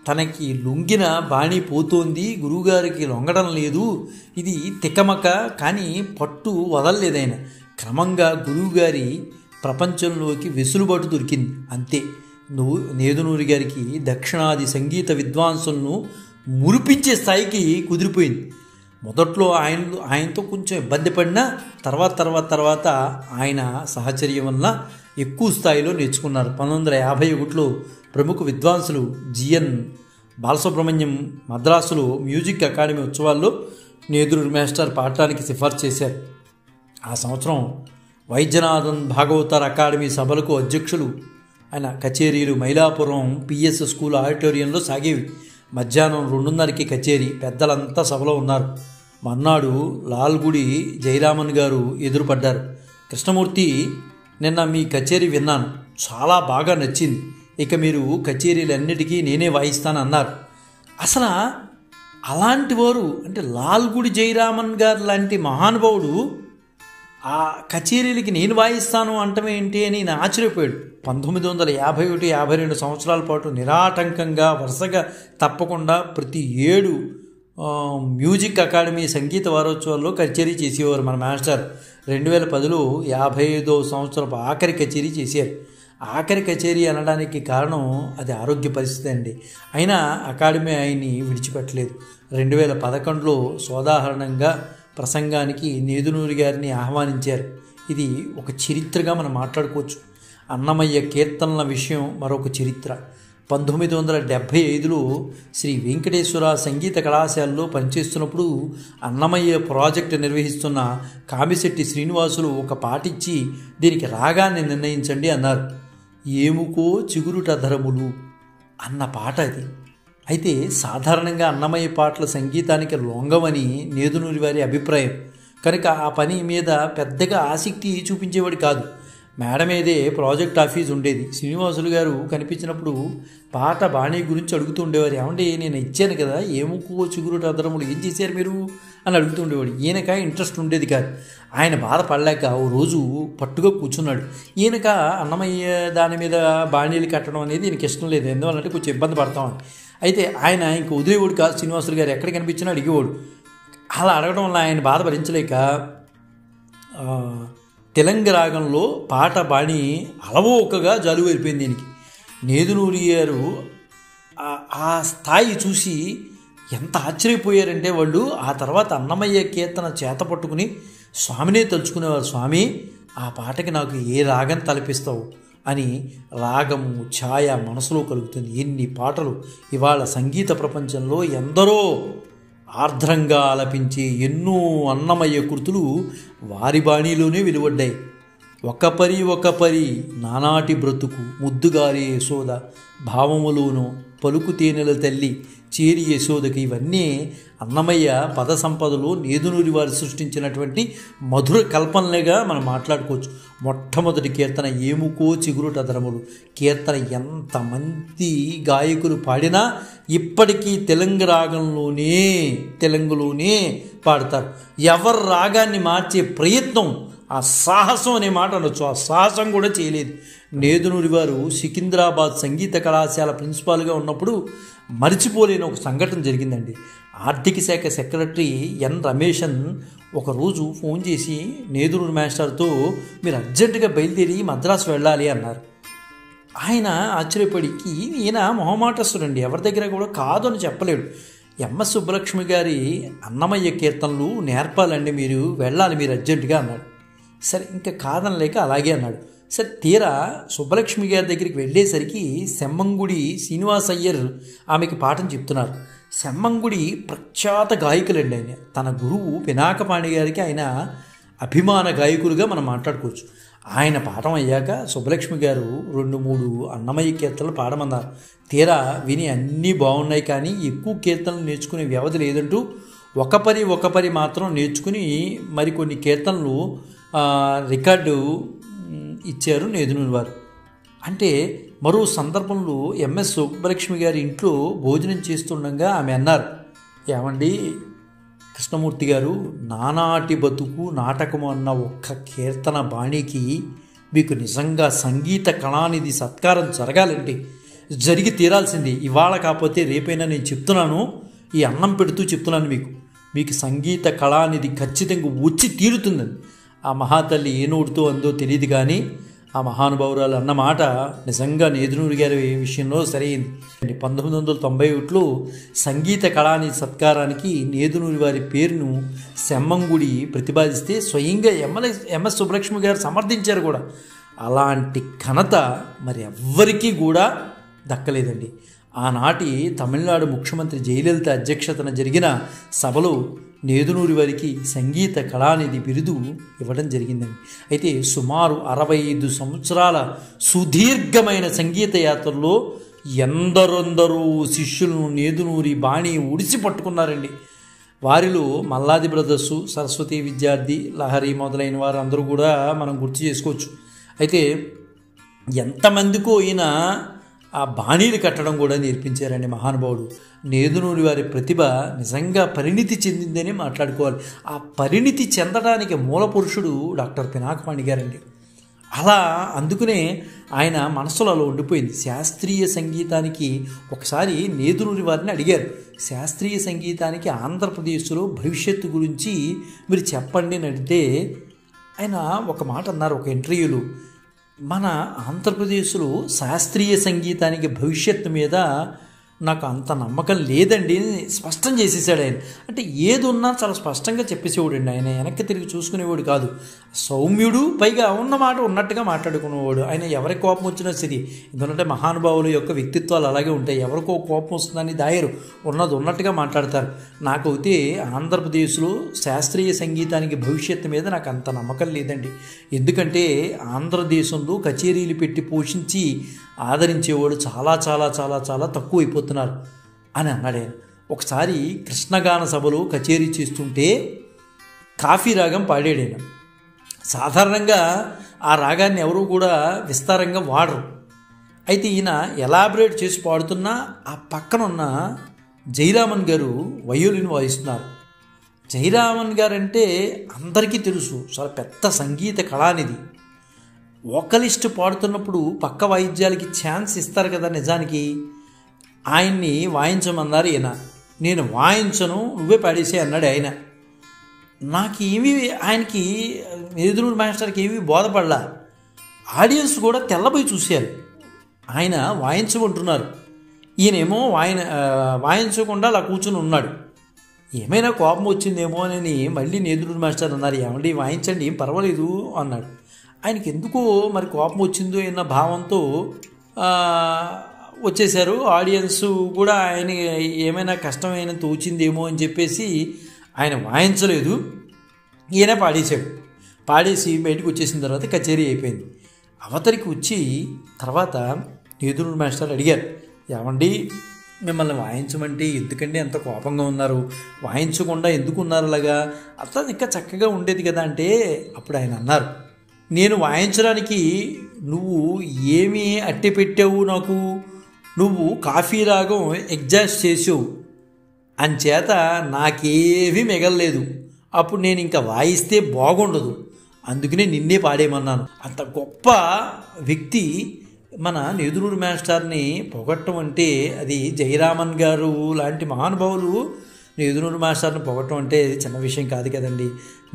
తనకి లొంగిన బాణీ పోతోంది, గురువుగారికి లొంగడం లేదు, ఇది తికమక, కానీ పట్టు వదలలేదైనా. క్రమంగా గురువుగారి ప్రపంచంలోకి వెసులుబాటు దొరికింది. అంతే, నేదునూరి గారికి దక్షిణాది సంగీత విద్వాంసులను మురిపించే స్థాయికి కుదిరిపోయింది. మొదట్లో ఆయనతో కొంచెం ఇబ్బంది పడినా తర్వాత ఆయన సహచర్యం వల్ల ఎక్కువ స్థాయిలో నేర్చుకున్నారు. 1951లో ప్రముఖ విద్వాంసులు జిఎన్ బాలసుబ్రహ్మణ్యం మద్రాసులో మ్యూజిక్ అకాడమీ ఉత్సవాల్లో నేదునూరి మాస్టర్ పాడటానికి సిఫార్సు చేశారు. ఆ సంవత్సరం వైద్యనాథన్ భాగవతార్ అకాడమీ సభలకు అధ్యక్షులు ఆయన. కచేరీలు మైలాపురం పిఎస్ స్కూల్ ఆడిటోరియంలో సాగేవి. మధ్యాహ్నం 2:30కి కచేరీ. పెద్దలంతా సభలో ఉన్నారు. మర్నాడు లాల్గుడి జయరామన్ గారు ఎదురుపడ్డారు. కృష్ణమూర్తి, నిన్న మీ కచేరీ విన్నాను, చాలా బాగా నచ్చింది, ఇక మీరు కచేరీలన్నిటికీ నేనే వాయిస్తానన్నారు. అసలు అలాంటి వారు అంటే లాల్గుడి జయరామన్ గారు లాంటి మహానుభావుడు ఆ కచేరీలకి నేను వాయిస్తాను అంటమేంటి అని నేను ఆశ్చర్యపోయాడు. 1951-52 సంవత్సరాల పాటు నిరాటంకంగా వరుసగా తప్పకుండా ప్రతి 7 మ్యూజిక్ అకాడమీ సంగీత వారోత్సవాల్లో కచేరీ చేసేవారు మన మాస్టర్. 2010లో 55వ సంవత్సరపు ఆఖరి కచేరీ చేశారు. ఆఖరి కచేరీ అనడానికి కారణం అది ఆరోగ్య పరిస్థితి అండి. అయినా అకాడమీ ఆయన్ని విడిచిపెట్టలేదు. 2011లో సోదాహరణంగా ప్రసంగానికి నేదునూరి గారిని ఆహ్వానించారు. ఇది ఒక చరిత్రగా మనం మాట్లాడుకోవచ్చు. అన్నమయ్య కీర్తనల విషయం మరొక చరిత్ర. 1975లో శ్రీ వెంకటేశ్వర సంగీత కళాశాలలో పనిచేస్తున్నప్పుడు అన్నమయ్య ప్రాజెక్టు నిర్వహిస్తున్న కామిశెట్టి శ్రీనివాసులు ఒక పాటిచ్చి దీనికి రాగాన్ని నిర్ణయించండి అన్నారు. ఏముకో చిగురుట ధరములు అన్న పాట అది. అయితే సాధారణంగా అన్నమయ్య పాటల సంగీతానికి లొంగవని నేదునూరి వారి అభిప్రాయం కనుక ఆ పని మీద పెద్దగా ఆసక్తి చూపించేవాడు కాదు. మేడ మీదే ప్రాజెక్ట్ ఆఫీస్ ఉండేది. శ్రీనివాసులు గారు కనిపించినప్పుడు పాట బాణీ గురించి అడుగుతూ ఉండేవారు. ఏమంటే నేను ఇచ్చాను కదా, ఏముకో చిగురుట అదరములు ఏం చేశారు మీరు అని అడుగుతూ ఉండేవాడు. ఈయనక ఇంట్రెస్ట్ ఉండేది కాదు. ఆయన బాధపడలేక ఓ రోజు పట్టుగా కూర్చున్నాడు. ఈయనక అన్నమయ్య దాని మీద బాణీలు కట్టడం అనేది ఈయనకి ఇష్టం లేదు. ఎందువల్లంటే కొంచెం ఇబ్బంది పడతామని. అయితే ఆయన ఇంక వదిలేవాడు కాదు. శ్రీనివాసులు గారు ఎక్కడ కనిపించినా అడిగేవాడు. అలా అడగడం వల్ల ఆయన బాధ భరించలేక తెలంగ రాగంలో పాట బాణి అలవోకగా జాలువైపోయింది దీనికి. నేదునూరి గారు ఆ స్థాయి చూసి ఎంత ఆశ్చర్యపోయారంటే వాళ్ళు ఆ తర్వాత అన్నమయ్య కీర్తన చేత పట్టుకుని స్వామినే తలుచుకునేవారు. స్వామి, ఆ పాటకి నాకు ఏ రాగం తలపిస్తావు అని రాగము ఛాయ మనసులో కలుగుతుంది. ఎన్ని పాటలు ఇవాళ సంగీత ప్రపంచంలో ఎందరో ఆర్ద్రంగా ఆలపించే ఎన్నో అన్నమయ్య కృతులు వారి బాణీలోనే వెలువడ్డాయి. ఒక పరి నానాటి బ్రతుకు ముద్దుగారే యశోద భావములోనూ పలుకు తేనెల తల్లి చేరి యశోదకి, ఇవన్నీ అన్నమయ్య పద సంపదలో నేదునూరి వారు సృష్టించినటువంటి మధుర కల్పనలుగా మనం మాట్లాడుకోవచ్చు. మొట్టమొదటి కీర్తన ఏముకో చిగురుటదరములు కీర్తన ఎంతమంది గాయకులు పాడినా ఇప్పటికీ తెలుగులోనే పాడతారు. ఎవరు రాగాన్ని మార్చే ప్రయత్నం, ఆ సాహసం అనే మాట అనొచ్చు, ఆ సాహసం కూడా చేయలేదు. నేదునూరి వారు సికింద్రాబాద్ సంగీత కళాశాల ప్రిన్సిపాల్గా ఉన్నప్పుడు మరిచిపోలేని ఒక సంఘటన జరిగిందండి. ఆర్థిక శాఖ సెక్రటరీ ఎన్ రమేషన్ ఒకరోజు ఫోన్ చేసి నేదునూరి మాస్టర్తో మీరు అర్జెంటుగా బయలుదేరి మద్రాసు వెళ్ళాలి అన్నారు. ఆయన ఆశ్చర్యపడి ఈయన మొహమాటస్తుడండి, ఎవరి దగ్గర కూడా కాదు అని చెప్పలేడు. ఎంఎస్ సుబ్బలక్ష్మి గారి అన్నమయ్య కీర్తనలు నేర్పాలండి, మీరు వెళ్ళాలి మీరు అర్జెంటుగా అన్నాడు. సరే ఇంకా కాదనలేక అలాగే అన్నాడు. సరే తీరా సుబ్బలక్ష్మి గారి దగ్గరికి వెళ్ళేసరికి సెమ్మంగుడి శ్రీనివాస్ అయ్యర్ ఆమెకి పాఠం చెప్తున్నారు. సెమ్మంగుడి ప్రఖ్యాత గాయకులండి. ఆయన తన గురువు పినాకపాణి గారికి ఆయన అభిమాన గాయకులుగా మనం మాట్లాడుకోవచ్చు. ఆయన పాఠం అయ్యాక సుబ్బలక్ష్మి గారు 2-3 అన్నమయ్య కీర్తనలు పాడమన్నారు. తీరా విని అన్నీ బాగున్నాయి కానీ ఎక్కువ కీర్తనలు నేర్చుకునే వ్యవధి లేదంటూ ఒక పరి మాత్రం నేర్చుకుని మరికొన్ని కీర్తనలు రికార్డు ఇచ్చారు నేదునూరి వారు. అంటే మరో సందర్భంలో ఎంఎస్ సుబ్బలక్ష్మి గారి ఇంట్లో భోజనం చేస్తుండగా ఆమె అన్నారు, ఏమండి కృష్ణమూర్తి గారు, నానాటి బతుకు నాటకము అన్న ఒక్క కీర్తన బాణీకి మీకు నిజంగా సంగీత కళానిధి సత్కారం జరగాలంటే జరిగి తీరాల్సింది. ఇవాళ కాకపోతే రేపైనా నేను చెప్తున్నాను, ఈ అన్నం పెడుతూ చెప్తున్నాను, మీకు సంగీత కళానిధి ఖచ్చితంగా వచ్చి తీరుతుందని. ఆ మహాతల్లి ఏ నోటితో అందో తెలియదు కానీ ఆ మహానుభావురాలు అన్న మాట నిజంగా నేదునూరి గారి విషయంలో సరైంది. 1991లో సంగీత కళానిధి సత్కారానికి నేదునూరి వారి పేరును సెమ్మంగుడి ప్రతిపాదిస్తే స్వయంగా ఎంఎస్ సుబ్బలక్ష్మి గారు సమర్థించారు కూడా. అలాంటి ఘనత మరి ఎవ్వరికీ కూడా దక్కలేదండి. ఆనాటి తమిళనాడు ముఖ్యమంత్రి జయలలిత అధ్యక్షతన జరిగిన సభలో నేదునూరి వారికి సంగీత కళానిధి బిరుదు ఇవ్వడం జరిగిందండి. అయితే సుమారు 65 సంవత్సరాల సుదీర్ఘమైన సంగీత యాత్రలో ఎందరొందరూ శిష్యులను నేదునూరి బాణి ఉడిసి పట్టుకున్నారండి. వారిలో మల్లాది బ్రదర్సు, సరస్వతి విద్యార్థి, లహరి మొదలైన వారు అందరూ కూడా మనం గుర్తు చేసుకోవచ్చు. అయితే ఎంతమందికో ఈయన ఆ బాణీలు కట్టడం కూడా నేర్పించారండి మహానుభావుడు. నేదునూరి వారి ప్రతిభ నిజంగా పరిణితి చెందిందని మాట్లాడుకోవాలి. ఆ పరిణితి చెందడానికి మూల పురుషుడు డాక్టర్ పినాకపాణి గారండి. అలా అందుకనే ఆయన మనసులో అలా ఉండిపోయింది. శాస్త్రీయ సంగీతానికి ఒకసారి నేదునూరి వారిని అడిగారు, శాస్త్రీయ సంగీతానికి ఆంధ్రప్రదేశ్లో భవిష్యత్తు గురించి మీరు చెప్పండి అని అడిగితే ఆయన ఒక మాట అన్నారు ఒక ఇంటర్వ్యూలో, మన ఆంధ్రప్రదేశ్లో శాస్త్రీయ సంగీతానికి భవిష్యత్తు మీద నాకు అంత నమ్మకం లేదండి స్పష్టం చేసేసాడు ఆయన. అంటే ఏది ఉన్నా చాలా స్పష్టంగా చెప్పేసేవాడండి ఆయన, వెనక్కి తిరిగి చూసుకునేవాడు కాదు. సౌమ్యుడు, పైగా ఉన్నమాట ఉన్నట్టుగా మాట్లాడుకునేవాడు. ఆయన ఎవరి కోపం వచ్చినా సరే, ఎందుకంటే మహానుభావుల యొక్క వ్యక్తిత్వాలు అలాగే ఉంటాయి. ఎవరికో కోపం వస్తుందని దాయరు, ఉన్నది ఉన్నట్టుగా మాట్లాడతారు. నాకైతే ఆంధ్రప్రదేశ్లో శాస్త్రీయ సంగీతానికి భవిష్యత్తు మీద నాకు అంత నమ్మకం లేదండి. ఎందుకంటే ఆంధ్రదేశంలో కచేరీలు పెట్టి పోషించి ఆదరించేవాడు చాలా చాలా చాలా చాలా తక్కువ అయిపోతున్నారు. అని అన్నాడు ఆయన. ఒకసారి కృష్ణగాన సభలో కచేరీ చేస్తుంటే కాఫీ రాగం పాడాడు ఆయన. సాధారణంగా ఆ రాగాన్ని ఎవరూ కూడా విస్తారంగా వాడరు. అయితే ఈయన ఎలాబరేట్ చేసి పాడుతున్నా ఆ పక్కన ఉన్న జయరామన్ గారు వయోలిన్ వాయిస్తున్నారు. జయరామన్ గారు అంటే అందరికీ తెలుసు, చాలా పెద్ద సంగీత కళానిధి. వోకలిస్ట్ పాడుతున్నప్పుడు పక్క వాయిద్యాలకి ఛాన్స్ ఇస్తారు కదా. నిజానికి ఆయన్ని వాయించమన్నారు ఈయన. నేను వాయించను, నువ్వే పాడేసే అన్నాడు ఆయన. నాకు ఏమీ ఆయనకి ఎదురు మాస్టర్కి ఏమీ బోధపడలా. ఆడియన్స్ కూడా తెల్లబోయి చూశారు. ఆయన వాయించమంటున్నారు, ఈయనేమో వాయించకుండా అలా కూర్చుని ఉన్నాడు. ఏమైనా కోపం వచ్చిందేమో అని మళ్ళీ నేదురు మాస్టర్ అన్నారు, ఏమండి వాయించండి ఏం పర్వాలేదు అన్నాడు. ఆయనకి ఎందుకో మరి కోపం వచ్చిందో అన్న భావంతో వచ్చేశారు. ఆడియన్స్ కూడా ఆయన ఏమైనా కష్టమైన తోచిందేమో అని చెప్పేసి ఆయన వాయించలేదు, ఈయన పాడేశాడు. పాడేసి బయటకు వచ్చేసిన తర్వాత కచేరీ అయిపోయింది. అవతరికి వచ్చి తర్వాత నేదురు మాస్టర్ అడిగారు, ఏమండి మిమ్మల్ని వాయించమంటే ఎందుకండి అంత కోపంగా ఉన్నారు, వాయించకుండా ఎందుకు ఉన్నారు అలాగా, అట్లా ఇంకా చక్కగా ఉండేది కదా అంటే అప్పుడు ఆయన అన్నారు, నేను వాయించడానికి నువ్వు ఏమీ అట్టి పెట్టావు, నాకు నువ్వు కాఫీ రాగం ఎగ్జాస్ట్ చేసావు, అంచేత నాకేమీ మిగలలేదు, అప్పుడు నేను ఇంకా వాయిస్తే బాగుండదు, అందుకనే నిన్నే పాడేయమన్నాను. అంత గొప్ప వ్యక్తి మన నేదురూరి మాస్టర్ని పొగట్టం అంటే అది జయరామన్ గారు లాంటి మహానుభావులు నేదురూరి మాస్టర్ని పొగట్టం అంటే చిన్న విషయం కాదు కదండి.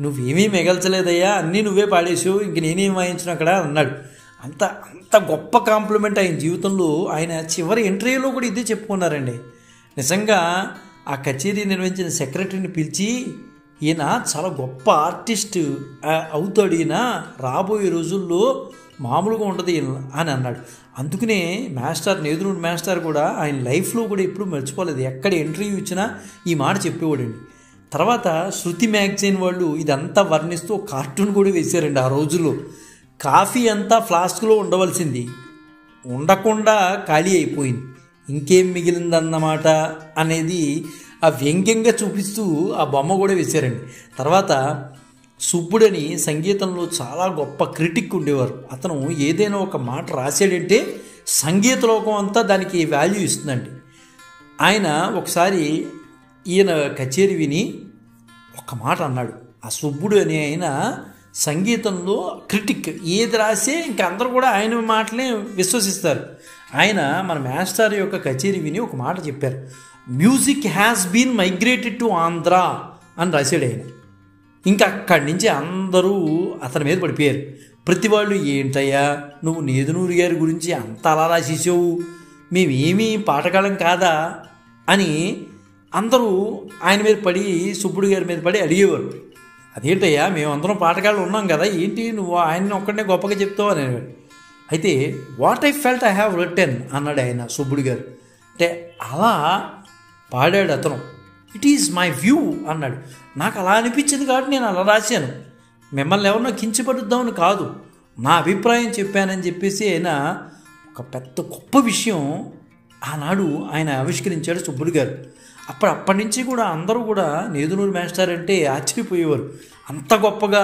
నువ్వేమీ మిగల్చలేదయ్యా, అన్నీ నువ్వే పాడేసావు, ఇంక నేనేం వాయించిన అక్కడ అన్నాడు. అంత అంత గొప్ప కాంప్లిమెంట్ ఆయన జీవితంలో. ఆయన చివరి ఇంటర్వ్యూలో కూడా ఇదే చెప్పుకున్నారండి. నిజంగా ఆ కచేరీ నిర్వహించిన సెక్రటరీని పిలిచి, ఈయన చాలా గొప్ప ఆర్టిస్ట్ అవుతాడు, ఈయన రాబోయే రోజుల్లో మామూలుగా ఉండదు అని అన్నాడు. అందుకనే మాస్టర్ నేదురూరి మాస్టర్ కూడా ఆయన లైఫ్లో కూడా ఎప్పుడు మర్చిపోలేదు, ఎక్కడ ఇంటర్వ్యూ ఇచ్చినా ఈ మాట చెప్పేవాడండి. తర్వాత శృతి మ్యాగజైన్ వాళ్ళు ఇదంతా వర్ణిస్తూ కార్టూన్ కూడా వేశారండి. ఆ రోజుల్లో కాఫీ అంతా ఫ్లాస్క్లో ఉండవలసింది, ఉండకుండా ఖాళీ అయిపోయింది, ఇంకేం మిగిలిందన్నమాట అనేది ఆ వ్యంగ్యంగా చూపిస్తూ ఆ బొమ్మ కూడా వేశారండి. తర్వాత సుబ్బుడని సంగీతంలో చాలా గొప్ప క్రిటిక్ ఉండేవారు. అతను ఏదైనా ఒక మాట రాశాడంటే సంగీత లోకం అంతా దానికి వాల్యూ ఇస్తుందండి. ఆయన ఒకసారి ఈయన కచేరీ విని ఒక మాట అన్నాడు. ఆ సుబ్బుడు అని ఆయన సంగీతంలో క్రిటిక్, ఏది రాసే ఇంకా అందరూ కూడా ఆయన మాటలే విశ్వసిస్తారు. ఆయన మన మాస్టర్ యొక్క కచేరీ విని ఒక మాట చెప్పారు, music has been migrated to Andhra అని రాశాడు ఆయన. ఇంకా అక్కడి నుంచి అందరూ అతని మీద పడిపోయారు. ప్రతి వాళ్ళు, ఏంటయ్యా నువ్వు నేదునూరి గారి గురించి అంత అలా రాసేసావు, మేమేమీ పాటగాళ్ళం కాదా అని అందరూ ఆయన మీద పడి, సుబ్బుడు గారి మీద పడి అడిగేవారు. అదేంటయ్యా మేమందరం పాటగాళ్ళు ఉన్నాం కదా, ఏంటి నువ్వు ఆయన్ని ఒక్కడనే గొప్పగా చెప్తావు అనేవాడు. అయితే what I felt I have written అన్నాడు ఆయన సుబ్బుడు గారు. అంటే అలా పాడాడు అతను. ఇట్ ఈజ్ మై వ్యూ అన్నాడు. నాకు అలా అనిపించింది కాబట్టి నేను అలా రాశాను, మిమ్మల్ని ఎవరినో కించపడుద్దామని కాదు, నా అభిప్రాయం చెప్పానని చెప్పేసి ఆయన ఒక పెద్ద గొప్ప విషయం ఆనాడు ఆయన ఆవిష్కరించాడు సుబ్బుడు గారు. అప్పటి నుంచి కూడా అందరూ కూడా నేదునూరి మాస్టర్ అంటే ఆశ్చర్యపోయేవారు. అంత గొప్పగా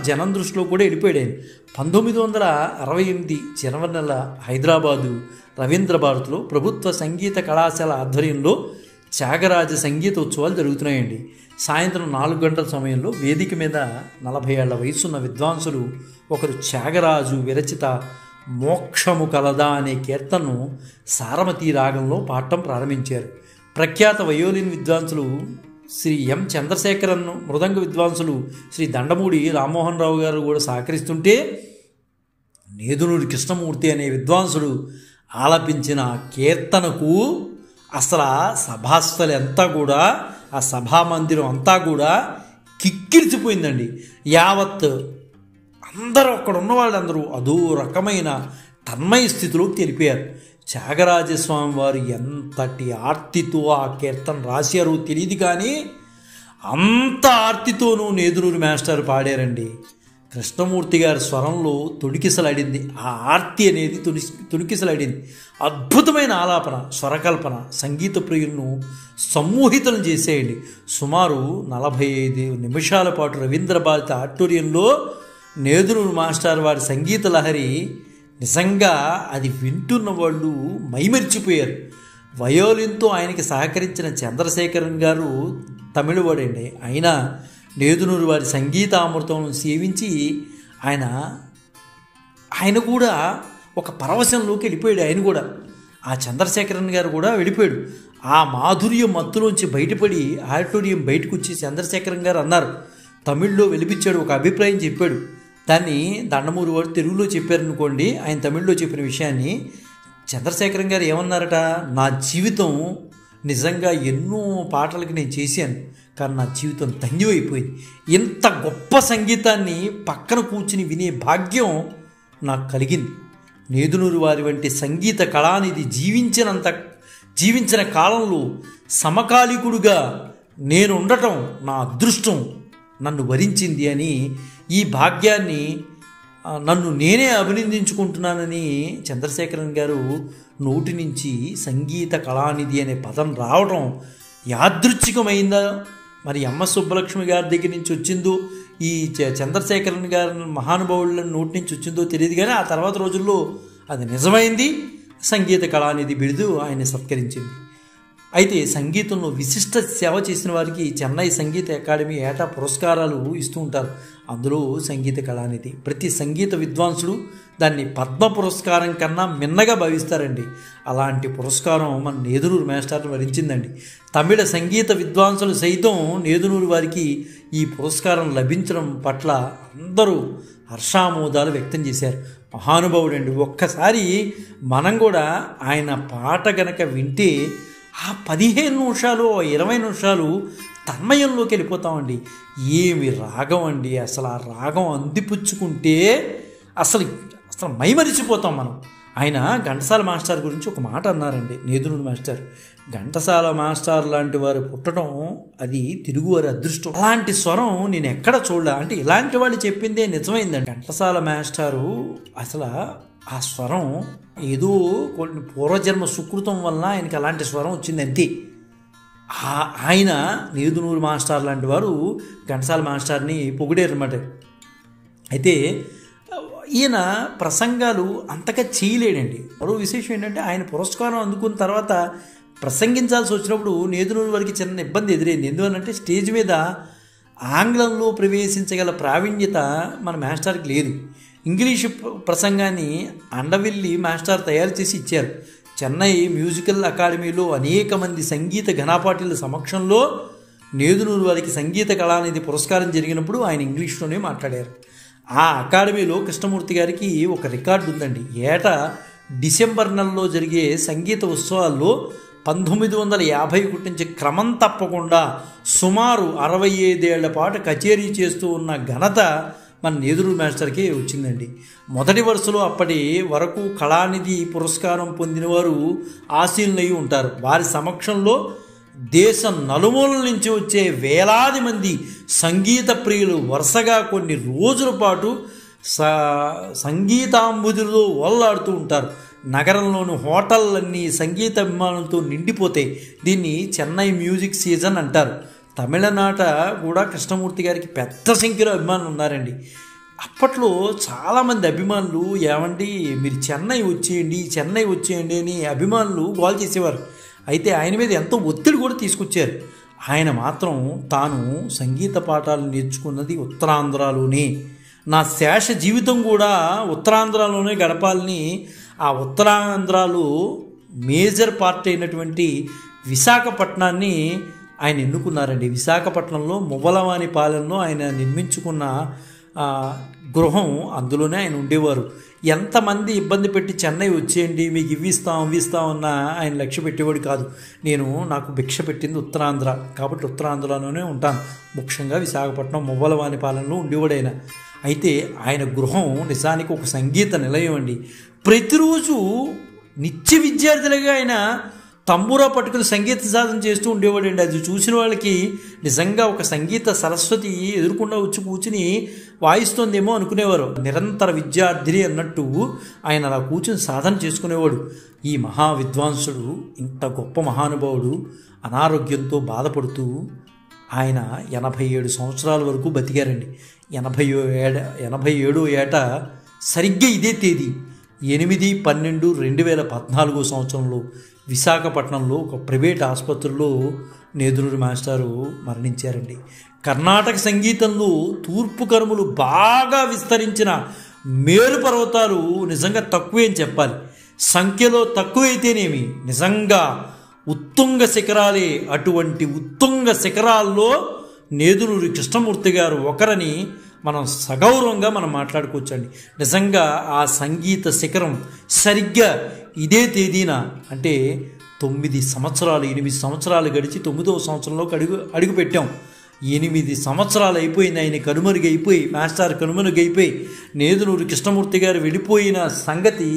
జనం దృష్టిలో కూడా వెళ్ళిపోయాడు ఆయన. 1968 జనవరి నెల హైదరాబాదు రవీంద్ర భారతిలో ప్రభుత్వ సంగీత కళాశాల ఆధ్వర్యంలో త్యాగరాజ సంగీత ఉత్సవాలు జరుగుతున్నాయండి. సాయంత్రం 4 గంటల సమయంలో వేదిక మీద 40 ఏళ్ల వయసున్న విద్వాంసులు ఒకరు త్యాగరాజు విరచిత మోక్షము కలదా అనే కీర్తనను సారమతి రాగంలో పాడటం ప్రారంభించారు. ప్రఖ్యాత వయోలిన్ విద్వాంసులు శ్రీ ఎం చంద్రశేఖరన్, మృదంగ విద్వాంసులు శ్రీ దండమూడి రామ్మోహన్ రావు గారు కూడా సహకరిస్తుంటే నేదునూరి కృష్ణమూర్తి అనే విద్వాంసుడు ఆలపించిన కీర్తనకు అసలు సభాస్థలి అంతా కూడా, ఆ సభామందిరం అంతా కూడా కిక్కిరిసిపోయిందండి. యావత్ అందరూ అక్కడ ఉన్న వాళ్ళందరూ అదో రకమైన తన్మయ స్థితిలోకి తెలిపారు. త్యాగరాజస్వామి వారు ఎంతటి ఆర్తితో ఆ కీర్తన రాశారో తెలియదు, కానీ అంత ఆర్తితోనూ నేదునూరి మాస్టర్ పాడారండి. కృష్ణమూర్తి గారి స్వరంలో తొణికిసలాడింది. ఆ ఆర్తి అనేది తొణికిసలాడింది. అద్భుతమైన ఆలాపన, స్వరకల్పన సంగీత ప్రియులను సమ్మోహితం చేసేయండి. సుమారు 45 నిమిషాల పాటు రవీంద్ర భారతి ఆడిటోరియంలో నేదునూరు మాస్టర్ వారి సంగీత లహరి నిజంగా అది వింటున్న వాళ్ళు మైమరిచిపోయారు. వయోలిన్తో ఆయనకి సహకరించిన చంద్రశేఖరన్ గారు తమిళవాడండి. అయినా నేదునూరు వారి సంగీతామృతం సేవించి ఆయన కూడా ఒక పరవశంలోకి వెళ్ళిపోయాడు. ఆయన కూడా ఆ చంద్రశేఖరన్ గారు కూడా వెళ్ళిపోయాడు. ఆ మాధుర్య మత్తులోంచి బయటపడి ఆడిటోరియం బయటకు వచ్చి చంద్రశేఖరన్ గారు అన్నారు, తమిళ్లో వెలిపించాడు, ఒక అభిప్రాయం చెప్పాడు. దాన్ని దండమూరి వారు తెలుగులో చెప్పారనుకోండి, ఆయన తమిళ్లో చెప్పిన విషయాన్ని చంద్రశేఖరన్ గారు ఏమన్నారట, నా జీవితం నిజంగా ఎన్నో పాటలకి నేను చేశాను, కానీ నా జీవితం ధన్యమైపోయింది. ఇంత గొప్ప సంగీతాన్ని పక్కన కూర్చుని వినే భాగ్యం నాకు కలిగింది. నేదునూరు వారి వంటి సంగీత కళానిధి జీవించిన కాలంలో సమకాలికుడుగా నేను ఉండటం నా అదృష్టం, నన్ను వరించింది అని ఈ భాగ్యాన్ని నన్ను నేనే అభినందించుకుంటున్నానని చంద్రశేఖరన్ గారు నోటి నుంచి సంగీత కళానిధి అనే పదం రావడం యాదృచ్ఛికమైందా, మరి ఎమ్మ సుబ్బలక్ష్మి గారి దగ్గర నుంచి వచ్చిందో, ఈ చంద్రశేఖరన్ గారి మహానుభావుల నోటి నుంచి వచ్చిందో తెలియదు, కానీ ఆ తర్వాత రోజుల్లో అది నిజమైంది. సంగీత కళానిధి బిరుదు ఆయన సత్కరించింది. అయితే సంగీతంలో విశిష్ట సేవ చేసిన వారికి చెన్నై సంగీత అకాడమీ ఏటా పురస్కారాలు ఇస్తూ ఉంటారు. అందులో సంగీత కళానిధి. ప్రతి సంగీత విద్వాంసుడు దాన్ని పద్మ పురస్కారం కన్నా మిన్నగా భావిస్తారండి. అలాంటి పురస్కారం మన నేదునూరు మాస్టర్ని వరించిందండి. తమిళ సంగీత విద్వాంసులు సైతం నేదునూరు వారికి ఈ పురస్కారం లభించడం పట్ల అందరూ హర్షామోదాలు వ్యక్తం చేశారు. మహానుభావుడండి. ఒక్కసారి మనం కూడా ఆయన పాట గనక వింటే ఆ 15 నిమిషాలు 20 నిమిషాలు తన్మయంలోకి వెళ్ళిపోతామండి. ఏమి రాగం అండి, అసలు ఆ రాగం అందిపుచ్చుకుంటే అసలు మైమరిచిపోతాం మనం. ఆయన ఘంటసాల మాస్టర్ గురించి ఒక మాట అన్నారండి నేదునూరు మాస్టర్. ఘంటసాల మాస్టర్ లాంటి వారు పుట్టడం అది తెలుగువారి అదృష్టం. అలాంటి స్వరం నేను ఎక్కడ చూడలే. అంటే ఇలాంటి వాళ్ళు చెప్పిందే నిజమైందండి. ఘంటసాల మాస్టారు అసలు ఆ స్వరం ఏదో కొన్ని పూర్వజన్మ సుకృతం వల్ల ఆయనకి అలాంటి స్వరం వచ్చింది అంతే. ఆయన నేదునూరు మాస్టర్ లాంటి వారు ఘంటసాల మాస్టర్ని పొగిడారన్నమాట. అయితే ఈయన ప్రసంగాలు అంతగా చేయలేడండి. మరో విశేషం ఏంటంటే ఆయన పురస్కారం అందుకున్న తర్వాత ప్రసంగించాల్సి వచ్చినప్పుడు నేదునూరు వారికి చిన్న ఇబ్బంది ఎదురైంది. ఎందువల్లంటే స్టేజ్ మీద ఆంగ్లంలో ప్రవేశించగల ప్రావీణ్యత మన మాస్టర్కి లేదు. ఇంగ్లీషు ప్రసంగాన్ని అండవిల్లి మాస్టర్ తయారు చేసి ఇచ్చారు. చెన్నై మ్యూజికల్ అకాడమీలో అనేక మంది సంగీత ఘనపాఠుల సమక్షంలో నేదునూరు వారికి సంగీత కళానిధి పురస్కారం జరిగినప్పుడు ఆయన ఇంగ్లీష్లోనే మాట్లాడారు. ఆ అకాడమీలో కృష్ణమూర్తి గారికి ఒక రికార్డు ఉందండి. ఏటా డిసెంబర్ నెలలో జరిగే సంగీత ఉత్సవాల్లో 1951 నుంచి క్రమం తప్పకుండా సుమారు 65 ఏళ్ల పాటు కచేరీ చేస్తూ ఉన్న ఘనత మన నేదునూరు మాస్టర్కి వచ్చిందండి. మొదటి వరుసలో అప్పటి వరకు కళానిధి పురస్కారం పొందినవారు ఆశీనులై ఉంటారు. వారి సమక్షంలో దేశం నలుమూలల నుంచి వచ్చే వేలాది మంది సంగీత ప్రియులు వరుసగా కొన్ని రోజుల పాటు సంగీతాంబుదిలో ఓల్లాడుతూ ఉంటారు. నగరంలోని హోటళ్ళన్నీ సంగీత అభిమానులతో నిండిపోతాయి. దీన్ని చెన్నై మ్యూజిక్ సీజన్ అంటారు. తమిళనాట కూడా కృష్ణమూర్తి గారికి పెద్ద సంఖ్యలో అభిమానులు ఉన్నారండి. అప్పట్లో చాలామంది అభిమానులు ఏమండి మీరు చెన్నై వచ్చేయండి అని అభిమానులు గోల్ చేసేవారు. అయితే ఆయన మీద ఎంతో ఒత్తిడి కూడా తీసుకొచ్చారు. ఆయన మాత్రం తాను సంగీత పాఠాలు నేర్చుకున్నది ఉత్తరాంధ్రలోనే, నా శేష జీవితం కూడా ఉత్తరాంధ్రలోనే గడపాలని ఆ ఉత్తరాంధ్రలో మేజర్ పార్ట్ అయినటువంటి విశాఖపట్నాన్ని ఆయన ఎన్నుకున్నారండి. విశాఖపట్నంలో మువ్వలవాని పాలెంలో ఆయన నిర్మించుకున్న గృహం, అందులోనే ఆయన ఉండేవారు. ఎంతమంది ఇబ్బంది పెట్టి చెన్నై వచ్చేయండి మీకు ఇవ్విస్తామన్నా ఆయన లక్ష్య పెట్టేవాడు కాదు. నాకు భిక్ష పెట్టింది ఉత్తరాంధ్ర కాబట్టి ఉత్తరాంధ్రలోనే ఉంటాను. ముఖ్యంగా విశాఖపట్నం మువ్వలవాని పాలెంలో ఉండేవాడు ఆయన. అయితే ఆయన గృహం నిజానికి ఒక సంగీత నిలయం అండి. ప్రతిరోజు నిత్య విద్యార్థులుగా ఆయన తంబూరా పట్టుకుని సంగీత సాధన చేస్తూ ఉండేవాడండి. అది చూసిన వాళ్ళకి నిజంగా ఒక సంగీత సరస్వతి ఎదురుకుండా వచ్చి కూర్చుని వాయిస్తోందేమో అనుకునేవారు. నిరంతర విద్యార్థిని అన్నట్టు ఆయన అలా కూర్చుని సాధన చేసుకునేవాడు. ఈ మహా విద్వాంసుడు, ఇంత గొప్ప మహానుభావుడు అనారోగ్యంతో బాధపడుతూ ఆయన 87 సంవత్సరాల వరకు బతికారండి. 87 ఏట సరిగ్గా ఇదే తేదీ 8/12/2014 సంవత్సరంలో విశాఖపట్నంలో ఒక ప్రైవేట్ ఆసుపత్రిలో నేదునూరి మాస్టారు మరణించారండి. కర్ణాటక సంగీతంలో తూర్పు కనుమలు బాగా విస్తరించిన మేరు పర్వతాలు నిజంగా తక్కువే అని చెప్పాలి. సంఖ్యలో తక్కువైతేనేమి నిజంగా ఉత్తుంగ శిఖరాలే. అటువంటి ఉత్తుంగ శిఖరాల్లో నేదునూరి కృష్ణమూర్తి గారు ఒకరని మనం సగౌరవంగా మనం మాట్లాడుకోవచ్చండి. నిజంగా ఆ సంగీత శిఖరం సరిగ్గా ఇదే తేదీన, అంటే 8 సంవత్సరాలు గడిచి 9వ సంవత్సరంలోకి అడుగు పెట్టాం. 8 సంవత్సరాలు అయిపోయింది ఆయన కనుమరుగైపోయి, మాస్టర్ కనుమరుగైపోయి నేదునూరి కృష్ణమూర్తి గారు వెళ్ళిపోయిన సంగతి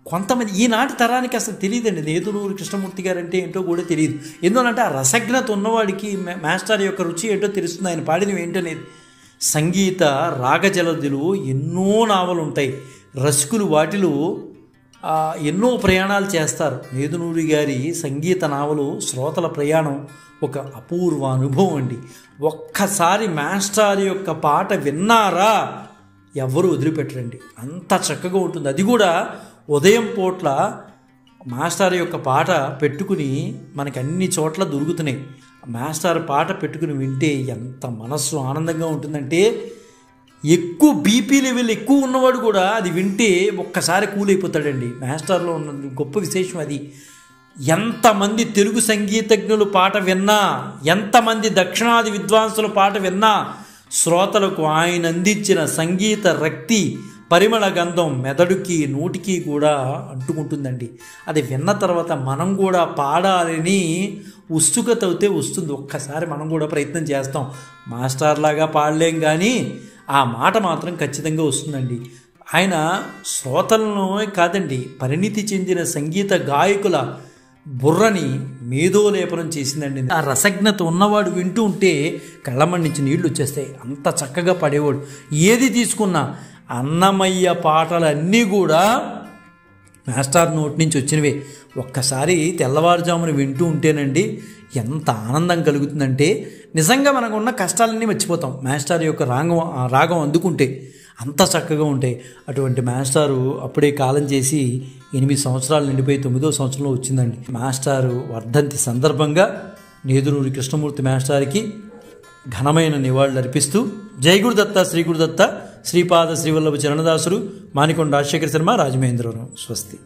కొంతమంది ఈనాటి తరానికి అసలు తెలియదండి. నేదునూరి కృష్ణమూర్తి గారు అంటే ఏంటో కూడా తెలియదు. ఎందుకంటే ఆ రసజ్ఞత ఉన్నవాడికి మాస్టర్ యొక్క రుచి ఏంటో తెలుస్తుంది, ఆయన పాడినవి ఏంటనేది. సంగీత రాగజలదిలో ఎన్నో నావలు ఉంటాయి. రసికులు వాటిలో ఎన్నో ప్రయాణాలు చేస్తారు. నేదునూరి గారి సంగీత నావలు శ్రోతల ప్రయాణం ఒక అపూర్వ అనుభవం అండి. ఒక్కసారి మాస్టర్ యొక్క పాట విన్నారా ఎవ్వరూ వదిలిపెట్టరండి, అంత చక్కగా ఉంటుంది. అది కూడా ఉదయం పూట్ల మాస్టర్ యొక్క పాట పెట్టుకుని మనకి అన్ని చోట్ల దొరుకుతున్నాయి. మాస్టర్ పాట పెట్టుకుని వింటే ఎంత మనస్సు ఆనందంగా ఉంటుందంటే, ఎక్కువ బీపీ లెవెల్ ఎక్కువ ఉన్నవాడు కూడా అది వింటే ఒక్కసారి కూల్ అయిపోతాడండి. మాస్టర్లో ఉన్న గొప్ప విశేషం అది. ఎంతమంది తెలుగు సంగీతజ్ఞులు పాట విన్నా, ఎంతమంది దక్షిణాది విద్వాంసుల పాట విన్నా శ్రోతలకు ఆయన అందించిన సంగీత రక్తి పరిమళ గంధం మెదడుకి నోటికి కూడా అంటుకుంటుందండి. అది విన్న తర్వాత మనం కూడా పాడాలని ఉత్సుకత అయితే వస్తుంది. ఒక్కసారి మనం కూడా ప్రయత్నం చేస్తాం. మాస్టర్ లాగా పాడలేం కానీ ఆ మాట మాత్రం ఖచ్చితంగా వస్తుందండి. ఆయన శ్రోతలను కాదండి, పరిణితి చెందిన సంగీత గాయకుల బుర్రని మేధోలేపనం చేసిందండి. ఆ రసజ్ఞత ఉన్నవాడు వింటూ ఉంటే కళ్ళమడి నుంచి నీళ్లు వచ్చేస్తాయి. అంత చక్కగా పాడేవాడు. ఏది తీసుకున్నా అన్నమయ్య పాటలన్నీ కూడా మాస్టర్ నోటి నుంచి వచ్చినవే. ఒక్కసారి తెల్లవారుజామున వింటూ ఉంటేనండి ఎంత ఆనందం కలుగుతుందంటే నిజంగా మనకు ఉన్న కష్టాలన్నీ మర్చిపోతాం మాస్టర్ యొక్క రాగం అందుకుంటే. అంత చక్కగా ఉంటాయి. అటువంటి మాస్టారు అప్పుడే కాలం చేసి 8 సంవత్సరాలు నిండిపోయి 9వ సంవత్సరంలో వచ్చిందండి. మాస్టారు వర్ధంతి సందర్భంగా నేదునూరి కృష్ణమూర్తి మాస్టారికి ఘనమైన నివాళులు అర్పిస్తూ జై గురుదత్త, శ్రీ గురుదత్త, శ్రీపాద శ్రీవల్లభ చరణదాసుడు, మానికొండ రాజశేఖర శర్మ, రాజమహేంద్రవరం. స్వస్తి.